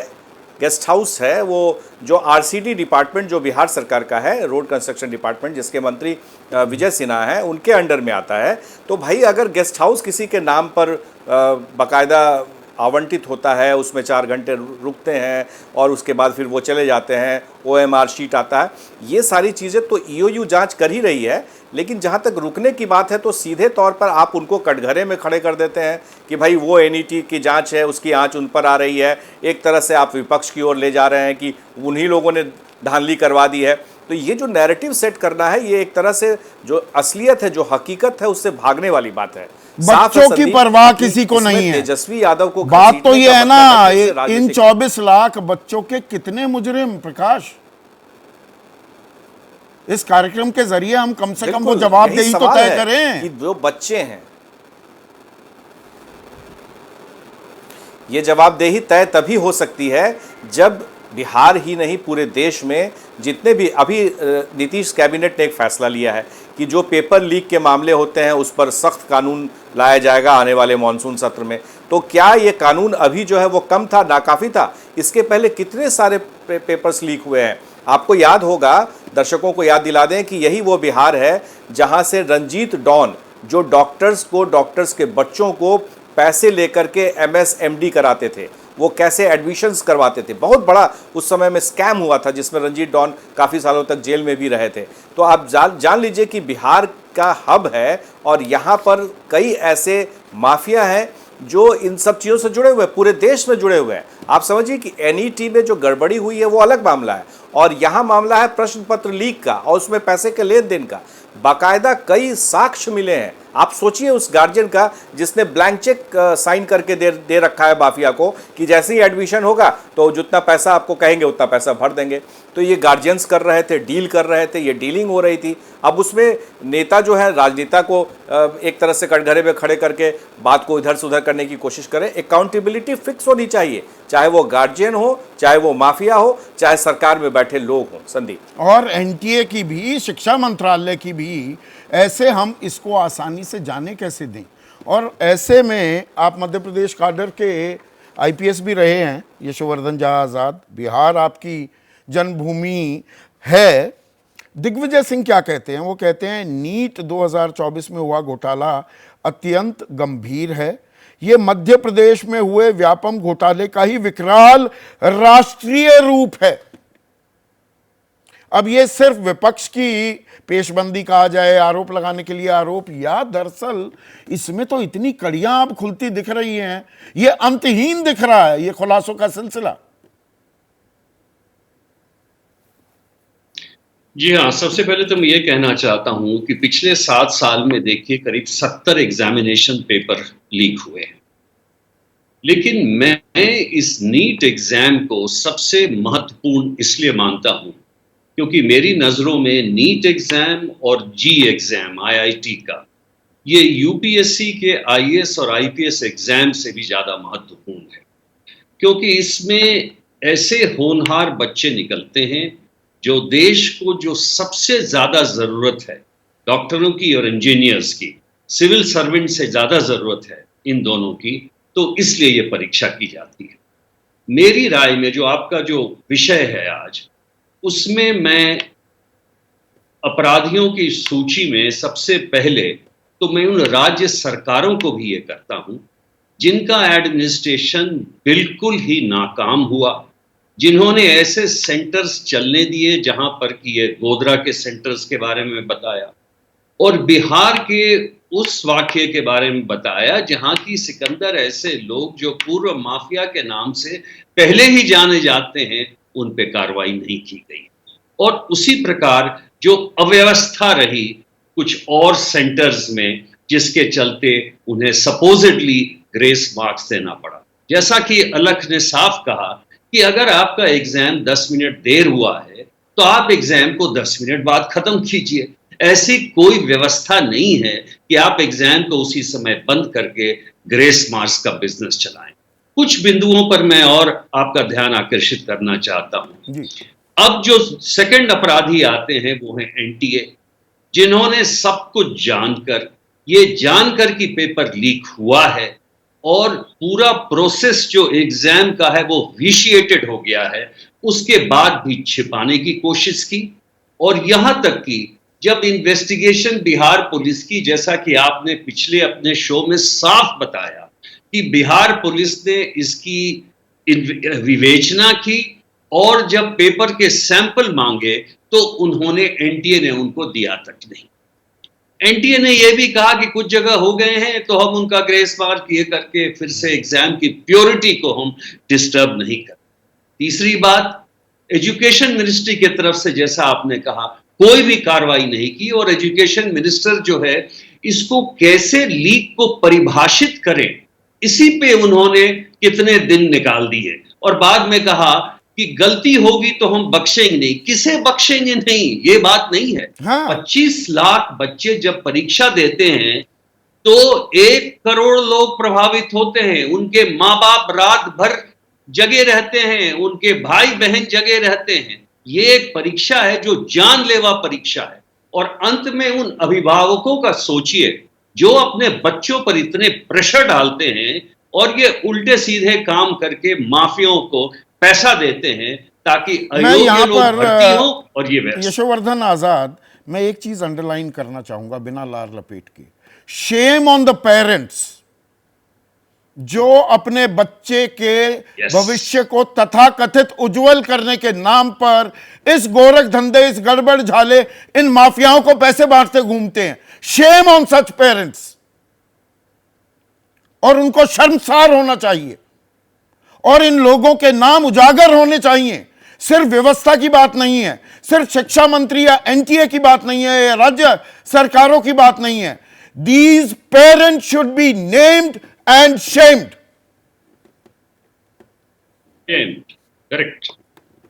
Speaker 4: गेस्ट हाउस है, वो जो RCD डिपार्टमेंट जो बिहार सरकार का है, रोड कंस्ट्रक्शन डिपार्टमेंट, जिसके मंत्री विजय सिन्हा हैं, उनके अंडर में आता है। तो भाई अगर गेस्ट हाउस किसी के नाम पर बाकायदा आवंटित होता है, उसमें 4 घंटे रुकते हैं और उसके बाद फिर वो चले जाते हैं, OMR शीट आता है, ये सारी चीज़ें तो EOU जांच कर ही रही है। लेकिन जहां तक रुकने की बात है तो सीधे तौर पर आप उनको कटघरे में खड़े कर देते हैं कि भाई वो NET की जांच है, उसकी आंच उन पर आ रही है। एक तरह से आप विपक्ष की ओर ले जा रहे हैं कि उन्हीं लोगों ने धांधली करवा दी है। तो ये जो नैरेटिव सेट करना है, ये एक तरह से जो असलियत है, जो हकीकत है, उससे भागने वाली बात है।
Speaker 1: बच्चों की परवाह किसी को नहीं है।
Speaker 4: तेजस्वी यादव को
Speaker 1: बात तो ये है ना,
Speaker 4: मतलब
Speaker 1: इन 24 लाख बच्चों के कितने मुजरिम, प्रकाश, इस कार्यक्रम के जरिए हम कम से कम वो जवाबदेही तो तय करें
Speaker 4: कि जो बच्चे हैं, ये जवाबदेही तय तभी हो सकती है जब बिहार ही नहीं पूरे देश में जितने भी, अभी नीतीश कैबिनेट ने एक फैसला लिया है कि जो पेपर लीक के मामले होते हैं उस पर सख्त कानून लाया जाएगा आने वाले मानसून सत्र में। तो क्या ये कानून अभी जो है वो कम था, नाकाफी था? इसके पहले कितने सारे पेपर्स लीक हुए हैं। आपको याद होगा, दर्शकों को याद दिला दें कि यही वो बिहार है जहां से रंजीत डॉन, जो डॉक्टर्स के बच्चों को पैसे लेकर के MS MD कराते थे, वो कैसे एडमिशन्स करवाते थे, बहुत बड़ा उस समय में स्कैम हुआ था जिसमें रंजीत डॉन काफ़ी सालों तक जेल में भी रहे थे। तो आप जान लीजिए कि बिहार का हब है और यहाँ पर कई ऐसे माफिया हैं जो इन सब चीज़ों से जुड़े हुए हैं, पूरे देश में जुड़े हुए हैं। आप समझिए कि NET में जो गड़बड़ी हुई है वो अलग मामला है, और यहाँ मामला है प्रश्न पत्र लीक का और उसमें पैसे के लेन देन का। बाकायदा कई साक्ष्य मिले हैं, आप सोचिए उस गार्जियन का जिसने ब्लैंक चेक साइन करके दे रखा है माफिया को कि जैसे ही एडमिशन होगा तो जितना पैसा आपको कहेंगे उतना पैसा भर देंगे। तो ये गार्जियंस कर रहे थे, डील कर रहे थे, ये डीलिंग हो रही थी। अब उसमें नेता जो है राजनेता को एक तरह से कटघरे में खड़े करके बात को इधर से उधर करने की कोशिश करें। अकाउंटेबिलिटी फिक्स होनी चाहिए, चाहे वो गार्जियन हो, चाहे वो माफिया हो, चाहे सरकार में बैठे लोग हों। संदीप,
Speaker 1: और एनटीए की भी, शिक्षा मंत्रालय की भी, ऐसे हम इसको आसानी से जाने कैसे दें। और ऐसे में आप मध्य प्रदेश काडर के आईपीएस भी रहे हैं, यशोवर्धन झा आज़ाद, बिहार आपकी जन्मभूमि है। दिग्विजय सिंह क्या कहते हैं? वो कहते हैं नीट 2024 में हुआ घोटाला अत्यंत गंभीर है। ये मध्य प्रदेश में हुए व्यापम घोटाले का ही विकराल राष्ट्रीय रूप है। अब ये सिर्फ विपक्ष की पेशबंदी कहा जाए, आरोप लगाने के लिए आरोप, या दरअसल इसमें तो इतनी कड़ियां अब खुलती दिख रही हैं, ये अंतहीन दिख रहा है ये खुलासों का सिलसिला।
Speaker 5: जी हाँ, सबसे पहले तो मैं ये कहना चाहता हूं कि पिछले 7 साल में देखिए करीब 70 एग्जामिनेशन पेपर लीक हुए हैं, लेकिन मैं इस नीट एग्जाम को सबसे महत्वपूर्ण इसलिए मानता हूं क्योंकि मेरी नजरों में नीट एग्जाम और जी एग्जाम आईआईटी का, ये यूपीएससी के आईएएस और आईपीएस एग्जाम से भी ज्यादा महत्वपूर्ण है, क्योंकि इसमें ऐसे होनहार बच्चे निकलते हैं जो देश को जो सबसे ज्यादा जरूरत है, डॉक्टरों की और इंजीनियर्स की, सिविल सर्वेंट से ज्यादा जरूरत है इन दोनों की, तो इसलिए ये परीक्षा की जाती है। मेरी राय में जो आपका जो विषय है आज, उसमें मैं अपराधियों की सूची में सबसे पहले तो मैं उन राज्य सरकारों को भी ये करता हूं जिनका एडमिनिस्ट्रेशन बिल्कुल ही नाकाम हुआ, जिन्होंने ऐसे सेंटर्स चलने दिए जहां पर कि ये गोधरा के सेंटर्स के बारे में बताया और बिहार के उस वाक्य के बारे में बताया जहां की सिकंदर ऐसे लोग जो पूर्व माफिया के नाम से पहले ही जाने जाते हैं, उन पे कार्रवाई नहीं की गई। और उसी प्रकार जो अव्यवस्था रही कुछ और सेंटर्स में, जिसके चलते उन्हें सपोजिडली ग्रेस मार्क्स देना पड़ा। जैसा कि अलख ने साफ कहा कि अगर आपका एग्जाम 10 मिनट देर हुआ है तो आप एग्जाम को 10 मिनट बाद खत्म कीजिए। ऐसी कोई व्यवस्था नहीं है कि आप एग्जाम को उसी समय बंद करके ग्रेस मार्क्स का बिजनेस चलाएं। कुछ बिंदुओं पर मैं और आपका ध्यान आकर्षित करना चाहता हूं। अब जो सेकंड अपराधी आते हैं वो है एनटीए, जिन्होंने सब कुछ जानकर कि पेपर लीक हुआ है और पूरा प्रोसेस जो एग्जाम का है वो विशिएटेड हो गया है, उसके बाद भी छिपाने की कोशिश की। और यहां तक कि जब इन्वेस्टिगेशन बिहार पुलिस की, जैसा कि आपने पिछले अपने शो में साफ बताया कि बिहार पुलिस ने इसकी विवेचना की और जब पेपर के सैंपल मांगे तो उन्होंने, एनटीए ने उनको दिया तक नहीं। एनटीए ने यह भी कहा कि कुछ जगह हो गए हैं तो हम उनका ग्रेस मार्क ये करके फिर से एग्जाम की प्योरिटी को हम डिस्टर्ब नहीं कर। तीसरी बात, एजुकेशन मिनिस्ट्री की तरफ से जैसा आपने कहा कोई भी कार्रवाई नहीं की, और एजुकेशन मिनिस्टर जो है इसको कैसे लीक को परिभाषित करें, इसी पे उन्होंने कितने दिन निकाल दिए और बाद में कहा कि गलती होगी तो हम बख्शेंगे नहीं। किसे बख्शेंगे नहीं, ये बात नहीं है।
Speaker 1: हाँ।
Speaker 5: 25 लाख बच्चे जब परीक्षा देते हैं तो 1 करोड़ लोग प्रभावित होते हैं, उनके माँ बाप रात भर जगे रहते हैं, उनके भाई बहन जगे रहते हैं। ये एक परीक्षा है जो जानलेवा परीक्षा है। और अंत में उन अभिभावकों का सोचिए जो अपने बच्चों पर इतने प्रेशर डालते हैं और ये उल्टे सीधे काम करके माफियाओं को पैसा देते हैं ताकि अयोग्य लोग भर्ती हो। और ये
Speaker 1: यशोवर्धन आजाद, मैं एक चीज अंडरलाइन करना चाहूंगा बिना लार लपेट के। शेम ऑन द पेरेंट्स जो अपने बच्चे के भविष्य को तथाकथित उज्जवल करने के नाम पर इस गोरख धंधे, इस गड़बड़ झाले, इन माफियाओं को पैसे बांटते घूमते हैं। शेम ऑन सच पेरेंट्स, और उनको शर्मसार होना चाहिए और इन लोगों के नाम उजागर होने चाहिए। सिर्फ व्यवस्था की बात नहीं है, सिर्फ शिक्षा मंत्री या एनटीए की बात नहीं है, या राज्य सरकारों की बात नहीं है। These parents should be named and shamed.
Speaker 5: Correct.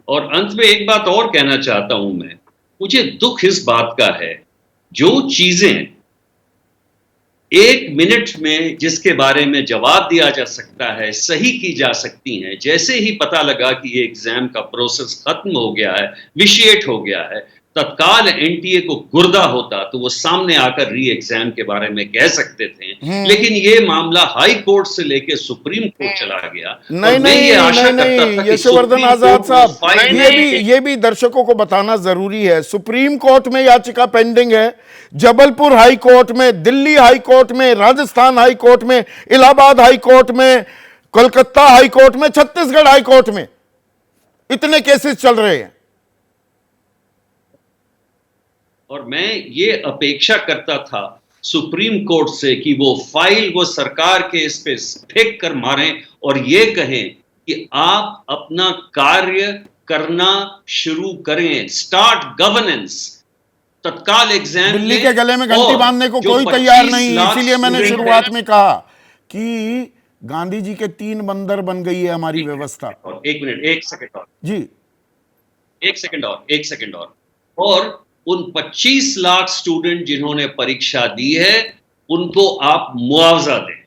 Speaker 5: और अंत में एक बात और कहना चाहता हूं मैं, मुझे दुख इस बात का है, जो चीजें 1 मिनट में जिसके बारे में जवाब दिया जा सकता है, सही की जा सकती हैं, जैसे ही पता लगा कि ये एग्जाम का प्रोसेस खत्म हो गया है, विशिएट हो गया है, तत्काल एनटीए को गुर्दा होता तो वो सामने आकर री एग्जाम के बारे में कह सकते थे। लेकिन ये मामला हाई कोर्ट से लेकर सुप्रीम कोर्ट चला गया।
Speaker 1: नहीं
Speaker 5: मैं ये आशा करता था कि
Speaker 1: यशवर्धन
Speaker 5: सुप्रीम
Speaker 1: आजाद
Speaker 5: कोर्ट
Speaker 1: साहब,
Speaker 5: फाइनली
Speaker 1: ये भी दर्शकों को बताना जरूरी है। सुप्रीम कोर्ट में याचिका पेंडिंग है, जबलपुर हाई कोर्ट में, दिल्ली हाई कोर्ट में, राजस्थान हाई कोर्ट में, इलाहाबाद हाई कोर्ट में, कोलकाता हाई कोर्ट में, छत्तीसगढ़ हाई कोर्ट में इतने केसेस चल रहे हैं।
Speaker 5: और मैं ये अपेक्षा करता था सुप्रीम कोर्ट से कि वो फाइल वो सरकार के इस पे फेंक कर मारें और ये कहें कि आप अपना कार्य करना शुरू करें, स्टार्ट गवर्नेंस। तत्काल एग्जाम
Speaker 1: दिल्ली के गले में घंटी बांधने को कोई तैयार नहीं, इसीलिए मैंने शुरुआत में कहा कि गांधी जी के 3 बंदर बन गई है हमारी व्यवस्था।
Speaker 5: और 1 मिनट, 1 सेकंड और
Speaker 1: जी,
Speaker 5: 1 सेकंड और उन 25 लाख स्टूडेंट जिन्होंने परीक्षा दी है, उनको आप मुआवजा दें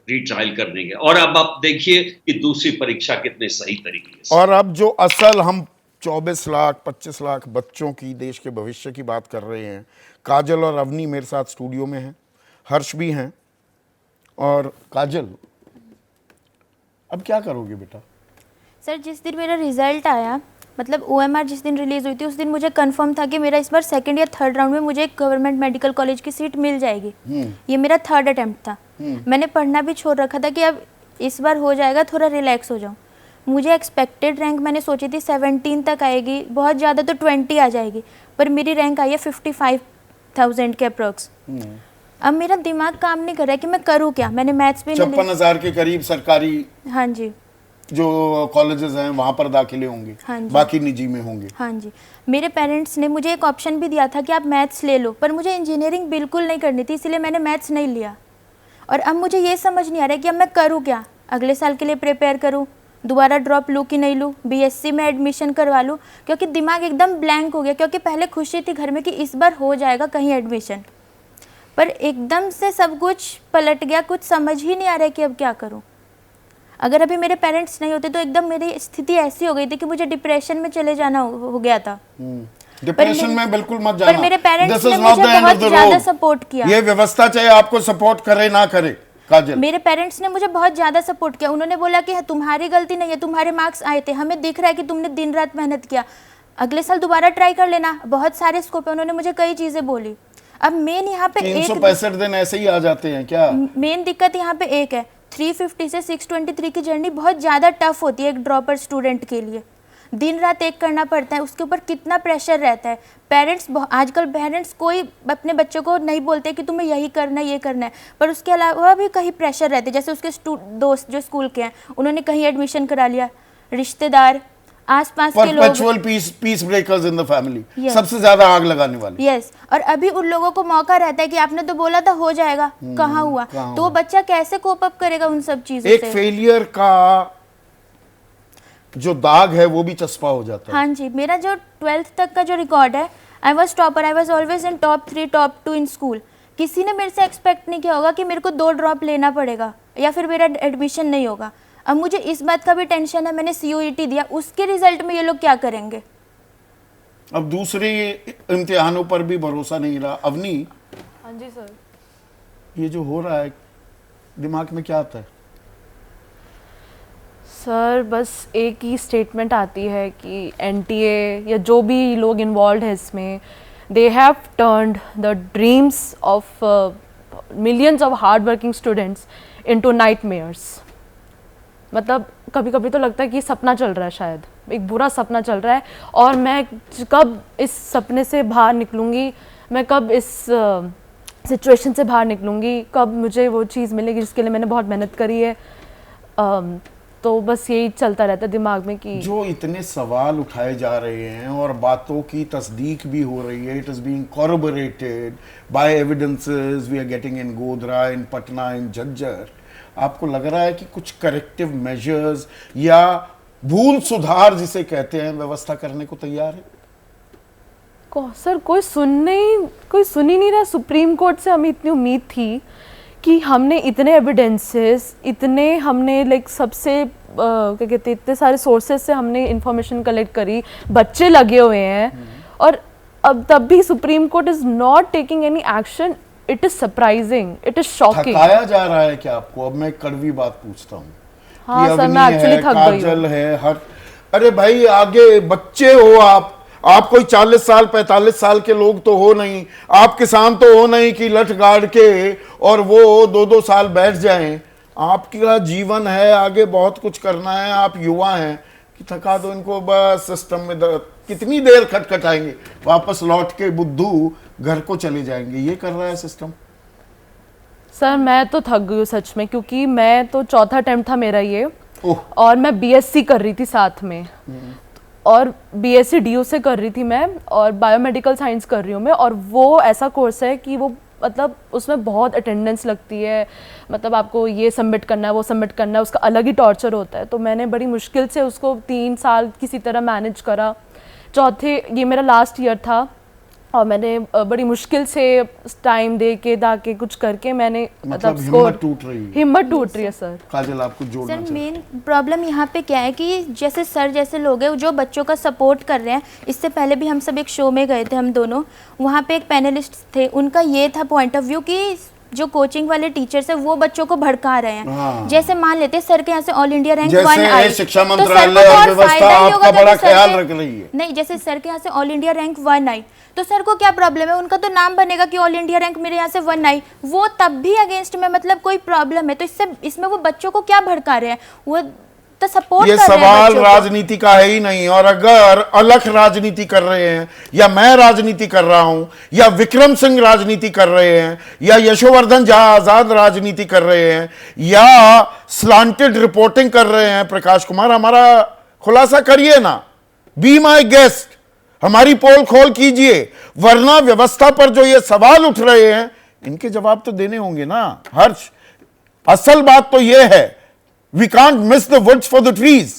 Speaker 5: रीट्रायल करने के। और अब आप देखिए कि दूसरी परीक्षा कितने सही तरीके से।
Speaker 1: और अब जो असल हम 24 लाख 25 लाख बच्चों की, देश के भविष्य की बात कर रहे हैं। काजल और अवनी मेरे साथ स्टूडियो में हैं, हर्ष भी हैं। और काजल, अब क्या करोगे बेटा?
Speaker 6: सर, जिस दिन मेरा रिजल्ट आया, मतलब ओएमआर जिस दिन रिलीज हुई थी, उस दिन मुझे कंफर्म था कि मेरा इस बार 2nd या 3rd राउंड में मुझे एक गवर्नमेंट मेडिकल कॉलेज की सीट मिल जाएगी। ये मेरा 3rd अटेम्प्ट था। मैंने पढ़ना भी छोड़ रखा था कि अब इस बार हो जाएगा, थोड़ा रिलैक्स हो जाऊँ। मुझे एक्सपेक्टेड रैंक मैंने सोची थी 17 तक आएगी, बहुत ज़्यादा तो 20 आ जाएगी, पर मेरी रैंक आई है 55,000 के अप्रोक्स। अब मेरा दिमाग काम नहीं कर रहा है कि मैं करूँ क्या। मैंने मैथ्स भी
Speaker 1: 56,000 के करीब सरकारी,
Speaker 6: हाँ जी,
Speaker 1: जो कॉलेजेस हैं वहां पर दाखिले होंगे,
Speaker 6: हाँ जी,
Speaker 1: बाकी निजी में होंगे।
Speaker 6: हाँ जी। मेरे पेरेंट्स ने मुझे एक ऑप्शन भी दिया था कि आप मैथ्स ले लो, पर मुझे इंजीनियरिंग बिल्कुल नहीं करनी थी, इसलिए मैंने मैथ्स नहीं लिया। और अब मुझे ये समझ नहीं आ रहा है कि अब मैं करूँ क्या। अगले साल के लिए प्रिपेयर करूँ, दोबारा ड्रॉप लूँ कि नहीं लूँ, बीएससी में एडमिशन करवा लूँ, क्योंकि दिमाग एकदम ब्लैंक हो गया। क्योंकि पहले खुशी थी घर में कि इस बार हो जाएगा कहीं एडमिशन, पर एकदम से सब कुछ पलट गया। कुछ समझ ही नहीं आ रहा है कि अब क्या करूँ। अगर अभी मेरे पेरेंट्स नहीं होते तो एकदम मेरी स्थिति ऐसी हो गई थी कि मुझे डिप्रेशन में चले जाना हो गया था।
Speaker 1: डिप्रेशन में बिल्कुल मत जाना।
Speaker 6: पर मेरे पेरेंट्स
Speaker 1: This
Speaker 6: ने
Speaker 1: is not
Speaker 6: मुझे
Speaker 1: the end
Speaker 6: बहुत
Speaker 1: of the
Speaker 6: ज़्यादा
Speaker 1: road.
Speaker 6: सपोर्ट किया।
Speaker 1: ये व्यवस्था चाहे आपको सपोर्ट करे ना करे, काजल,
Speaker 6: मेरे पेरेंट्स ने मुझे बहुत ज़्यादा सपोर्ट किया। उन्होंने बोला कि तुम्हारी गलती नहीं है, तुम्हारे मार्क्स आए थे, हमें दिख रहा है कि तुमने दिन रात मेहनत किया, अगले साल दोबारा ट्राई कर लेना, बहुत सारे स्कोप है। उन्होंने मुझे कई चीज़ें बोली। अब मेन यहाँ पे
Speaker 1: 365 दिन ऐसे ही आ जाते हैं क्या?
Speaker 6: मेन दिक्कत यहाँ पे एक है, 350 से 623 की जर्नी बहुत ज़्यादा टफ होती है एक ड्रॉपर स्टूडेंट के लिए। दिन रात एक करना पड़ता है, उसके ऊपर कितना प्रेशर रहता है। पेरेंट्स, आजकल पेरेंट्स कोई अपने बच्चों को नहीं बोलते कि तुम्हें यही करना है, ये करना है, पर उसके अलावा भी कहीं प्रेशर रहते हैं। जैसे उसके दोस्त जो स्कूल के हैं, उन्होंने कहीं एडमिशन करा लिया, रिश्तेदार, आसपास के लोग,
Speaker 1: perpetual peace breakers in the family, सबसे ज्यादा आग लगाने वाले।
Speaker 6: यस। और अभी उन लोगों को मौका रहता है कि आपने तो बोला था हो जाएगा, कहाँ हुआ। तो वो बच्चा कैसे कोप अप करेगा उन सब चीजों से।
Speaker 1: एक फेलियर का जो दाग है वो भी चस्पा हो जाता है।
Speaker 6: हाँ जी, मेरा जो 12th तक का जो रिकॉर्ड है, I was topper, I was always in top 3 top 2 in school. किसी ने मेरे से एक्सपेक्ट नहीं किया होगा कि मेरे को 2 ड्रॉप लेना पड़ेगा या फिर मेरा एडमिशन नहीं होगा। अब मुझे इस बात का भी टेंशन है, मैंने CUET दिया, उसके रिजल्ट में ये लोग क्या करेंगे।
Speaker 1: अब दूसरे इम्तिहानों पर भी भरोसा नहीं रहा। अवनी,
Speaker 7: हाँ जी सर,
Speaker 1: ये जो हो रहा है दिमाग में क्या आता है?
Speaker 7: सर बस एक ही स्टेटमेंट आती है कि NTA या जो भी लोग इन्वॉल्व है इसमें, they have turned the dreams of millions of hard working students into nightmares. मतलब कभी कभी तो लगता है कि सपना चल रहा है, शायद एक बुरा सपना चल रहा है, और मैं कब इस सपने से बाहर निकलूँगी, मैं कब इस सिचुएशन से बाहर निकलूँगी, कब मुझे वो चीज़ मिलेगी जिसके लिए मैंने बहुत मेहनत करी है। तो बस यही चलता रहता है दिमाग में कि
Speaker 1: जो इतने सवाल उठाए जा रहे हैं और बातों की तस्दीक भी हो रही है, it is being corroborated by evidences we are getting in Godhra, in Patna, in Jhajjar, आपको लग रहा है कि कुछ करेक्टिव मेजर्स या भूल सुधार जिसे कहते हैं व्यवस्था करने को तैयार है?
Speaker 7: सर कोई सुन ही नहीं रहा। सुप्रीम कोर्ट से हमें इतनी उम्मीद थी कि हमने इतने एविडेंसेस, इतने हमने लाइक सबसे क्या कहते हैं, इतने सारे सोर्सेज से हमने इंफॉर्मेशन कलेक्ट करी, बच्चे लगे हुए हैं और अब तब भी supreme court is not taking any action. It is surprising, it is shocking.
Speaker 1: थकाया जा रहा है क्या आपको? अब मैं एक कड़वी बात पूछता हूँ।
Speaker 7: हाँ
Speaker 1: कि
Speaker 7: सर, मैं
Speaker 1: अवनी
Speaker 7: एक्चुअली
Speaker 1: है,
Speaker 7: थक गई
Speaker 1: काजल
Speaker 7: हूँ।
Speaker 1: है, हर अरे भाई आगे बच्चे हो आप कोई 40 साल 45 साल के लोग तो हो नहीं, आप किसान तो हो नहीं कि लठ गाड़ के और वो 2-2 साल बैठ जाएं। आपका जीवन है, आगे बहुत कुछ करना है, आप युवा हैं कि थका दो इनको बस सिस्टम में। कितनी देर खटखटाएंगे, वापस लौट के बुद्धू घर को चले जाएंगे, ये कर रहा है सिस्टम।
Speaker 7: सर मैं तो थक गई हूँ सच में, क्योंकि मैं तो चौथा अटेम्प्ट था मेरा ये,
Speaker 1: ओह।
Speaker 7: और मैं बीएससी कर रही थी साथ में, और बीएससी डीयू से कर रही थी मैं, और बायोमेडिकल साइंस कर रही हूँ मैं। और वो ऐसा कोर्स है कि वो मतलब उसमें बहुत अटेंडेंस लगती है, मतलब आपको ये सबमिट करना है, वो सबमिट करना है, उसका अलग ही टॉर्चर होता है। तो मैंने बड़ी मुश्किल से उसको 3 साल किसी तरह मैनेज करा। चौथे ये मेरा लास्ट ईयर था और मैंने बड़ी मुश्किल से टाइम दे के ताकि कुछ करके मैंने
Speaker 1: मतलब हिम्मत टूट रही है।
Speaker 7: हिम्मत टूट रही है सर।
Speaker 1: काजल आपको जोड़ना
Speaker 6: सर
Speaker 1: चाहिए।
Speaker 6: मेन प्रॉब्लम यहाँ पे क्या है कि जैसे सर जैसे लोग हैं जो बच्चों का सपोर्ट कर रहे हैं, इससे पहले भी हम सब एक शो में गए थे हम दोनों, वहाँ पे एक पैनलिस्ट थे, उनका ये था पॉइंट ऑफ व्यू कि जो कोचिंग वाले टीचर्स है वो बच्चों को भड़का रहे हैं।
Speaker 1: हाँ।
Speaker 6: जैसे मान लेते सर के यहाँ से ऑल इंडिया रैंक 1
Speaker 1: जैसे
Speaker 6: आई,
Speaker 1: शिक्षा
Speaker 6: तो सर को
Speaker 1: मंत्रालय
Speaker 6: तो
Speaker 1: और
Speaker 6: और
Speaker 1: व्यवस्था
Speaker 6: फायदा ही होगा
Speaker 1: आपका बड़ा
Speaker 6: कि सर
Speaker 1: ख्याल
Speaker 6: के-
Speaker 1: रख रही है।
Speaker 6: नहीं, जैसे सर के यहाँ से ऑल इंडिया रैंक 1 आई तो सर को क्या प्रॉब्लम है, उनका तो नाम बनेगा कि ऑल इंडिया रैंक मेरे यहाँ से 1 आई, वो तब भी अगेंस्ट में मतलब कोई प्रॉब्लम है। तो इसमें वो बच्चों को क्या भड़का रहे हैं, वो तो सपोर्ट
Speaker 1: ये
Speaker 6: कर रहे हैं
Speaker 1: सवाल
Speaker 6: बच्चों को।
Speaker 1: राजनीति का है ही नहीं। और अगर अलख राजनीति कर रहे हैं, या मैं राजनीति कर रहा हूं, या विक्रम सिंह राजनीति कर रहे हैं, या यशोवर्धन झा आजाद राजनीति कर रहे हैं, या स्लांटेड रिपोर्टिंग कर रहे हैं प्रकाश कुमार, हमारा खुलासा करिए ना, बी माई गेस्ट, हमारी पोल खोल कीजिए। वरना व्यवस्था पर जो ये सवाल उठ रहे हैं इनके जवाब तो देने होंगे ना। हर्ष, असल बात तो ये है, we can't miss the woods for the trees.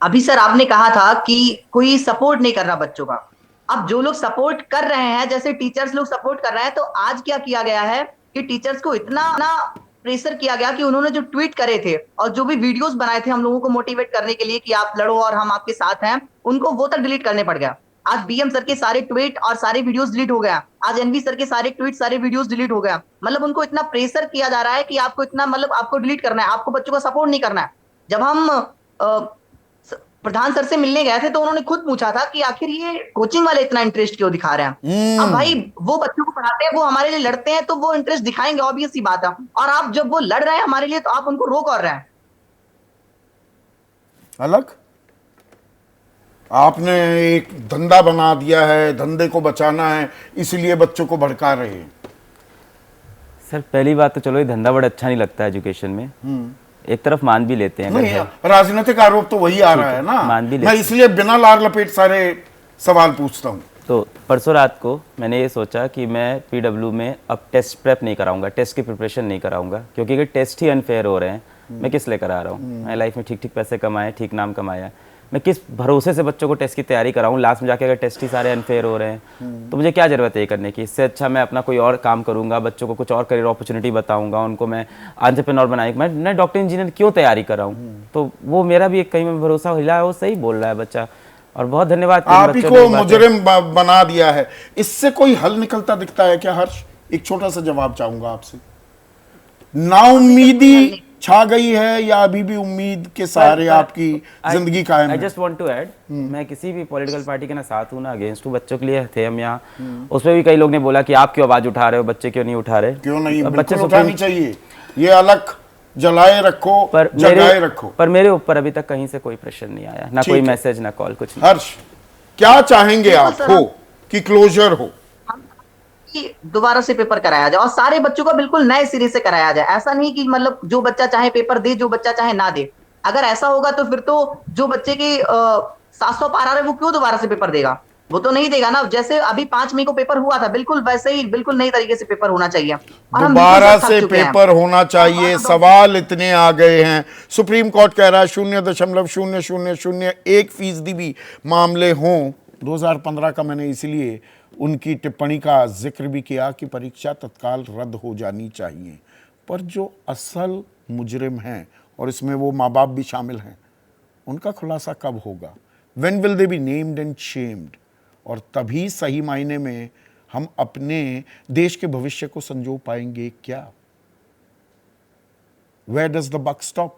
Speaker 8: अभी सर आपने कहा था कि कोई सपोर्ट नहीं कर रहा बच्चों का। अब जो लोग सपोर्ट कर रहे हैं, जैसे टीचर्स लोग सपोर्ट कर रहे हैं, तो आज क्या किया गया है कि टीचर्स को इतना प्रेशर किया गया कि उन्होंने जो ट्वीट करे थे और जो भी वीडियोस बनाए थे हम लोगों को मोटिवेट करने के लिए कि आप लड़ो और हम आपके साथ हैं, उनको वो तक डिलीट करने पड़ गया। आज बीएम सर के सारे ट्वीट और सारे वीडियोस डिलीट हो गया, आज एनवी सर के सारे ट्वीट सारे वीडियोस डिलीट हो गया। मतलब उनको इतना प्रेशर किया जा रहा है कि आपको इतना मतलब आपको डिलीट करना है, आपको बच्चों का सपोर्ट नहीं करना है। जब हम प्रधान सर से मिलने गए थे तो उन्होंने खुद पूछा था कि आखिर ये कोचिंग वाले इतना इंटरेस्ट क्यों दिखा रहे हैं। अब भाई वो बच्चों को पढ़ाते हैं, वो हमारे लिए लड़ते हैं, तो वो इंटरेस्ट दिखाएंगे, ऑब्वियस सी बात है। और आप जब वो लड़ रहे हैं हमारे लिए तो आप उनको रोक और रहे हैं।
Speaker 1: अलग आपने एक धंधा बना दिया है, धंधे को बचाना है, इसलिए बच्चों को भड़का रहे हैं।
Speaker 2: सर पहली बात तो चलो ये धंधा बड़ा अच्छा नहीं लगता एजुकेशन में, एक तरफ मान भी लेते हैं अगर
Speaker 1: नहीं,
Speaker 2: है।
Speaker 1: राजनीतिक आरोप तो वही आ रहा है ना।
Speaker 2: मान भी लेते
Speaker 1: मैं इसलिए बिना लार लपेट सारे सवाल पूछता हूँ।
Speaker 2: तो परसों रात को मैंने ये सोचा कि मैं पीडब्ल्यू में अब टेस्ट प्रेप नहीं कराऊंगा, टेस्ट की प्रिपरेशन नहीं कराऊंगा, क्योंकि अगर टेस्ट ही अनफेयर हो रहे हैं मैं किस लिए करा रहा हूँ। मैं लाइफ में ठीक ठीक पैसे कमाए, ठीक नाम कमाया, मैं किस भरोसे से बच्चों को टेस्ट की तैयारी कराऊं, लास्ट में जाके अगर टेस्ट ही सारे अनफेयर हो रहे हैं तो मुझे क्या ज़रूरत है ये करने की। इससे अच्छा मैं अपना कोई और काम करूंगा, बच्चों को कुछ और करियर अपॉर्चुनिटी बताऊंगा, उनको मैं एंटरप्रेन्योर बनाएंगे। मैं डॉक्टर इंजीनियर क्यों तैयारी कर रहा हूँ। तो वो मेरा भी एक कहीं में भरोसा हिला है, वो सही बोल रहा है बच्चा। और बहुत धन्यवाद
Speaker 1: आप ही को मुजरिम बना दिया है। इससे कोई हल निकलता दिखता है क्या हर्ष? एक छोटा सा जवाब चाहूंगा आपसे। नाउम्मीदी छा गई है या अभी भी उम्मीद के सहारे आपकी जिंदगी कायम है?
Speaker 2: I just want to add, मैं किसी भी पॉलिटिकल पार्टी के ना साथ हूँ ना अगेंस्ट हूँ। बच्चों के लिए थे हम यहाँ, उसमें भी कई लोग ने बोला कि आप क्यों आवाज उठा रहे हो, बच्चे क्यों नहीं उठा रहे।
Speaker 1: क्यों नहीं,
Speaker 2: बच्चे
Speaker 1: बिल्कुल उठानी चाहिए। ये अलग जलाए रखो, जगाए रखो।
Speaker 2: पर मेरे ऊपर अभी तक कहीं से कोई प्रेशर नहीं आया, ना कोई मैसेज ना कॉल, कुछ नहीं।
Speaker 1: हर्ष, क्या चाहेंगे आप हो कि क्लोजर हो?
Speaker 8: कि दोबारा से पेपर कराया जाए और सारे बच्चों का बिल्कुल नए सिरे से कराया जाए। ऐसा नहीं कि मतलब जो बच्चा चाहे पेपर दे, जो बच्चा चाहे ना दे। अगर ऐसा होगा तो फिर तो जो बच्चे के 700 पार आ रहे वो क्यों दोबारा से पेपर देगा? वो तो नहीं देगा ना। जैसे अभी 5 मई को पेपर हुआ था, बिल्कुल वैसे ही बिल्कुल नई तरीके से पेपर होना चाहिए। और हम बिल्कुल
Speaker 1: दोबारा
Speaker 8: सब थक
Speaker 1: से
Speaker 8: चुके हैं।
Speaker 1: पेपर होना चाहिए। सवाल इतने आ गए हैं, सुप्रीम कोर्ट कह रहा है 0.0001% भी मामले हों। 2015 का मैंने इसलिए उनकी टिप्पणी का जिक्र भी किया कि परीक्षा तत्काल रद्द हो जानी चाहिए। पर जो असल मुजरिम हैं, और इसमें वो माँ बाप भी शामिल हैं, उनका खुलासा कब होगा? When will they be named and shamed? और तभी सही मायने में हम अपने देश के भविष्य को संजो पाएंगे क्या? Where does the buck stop?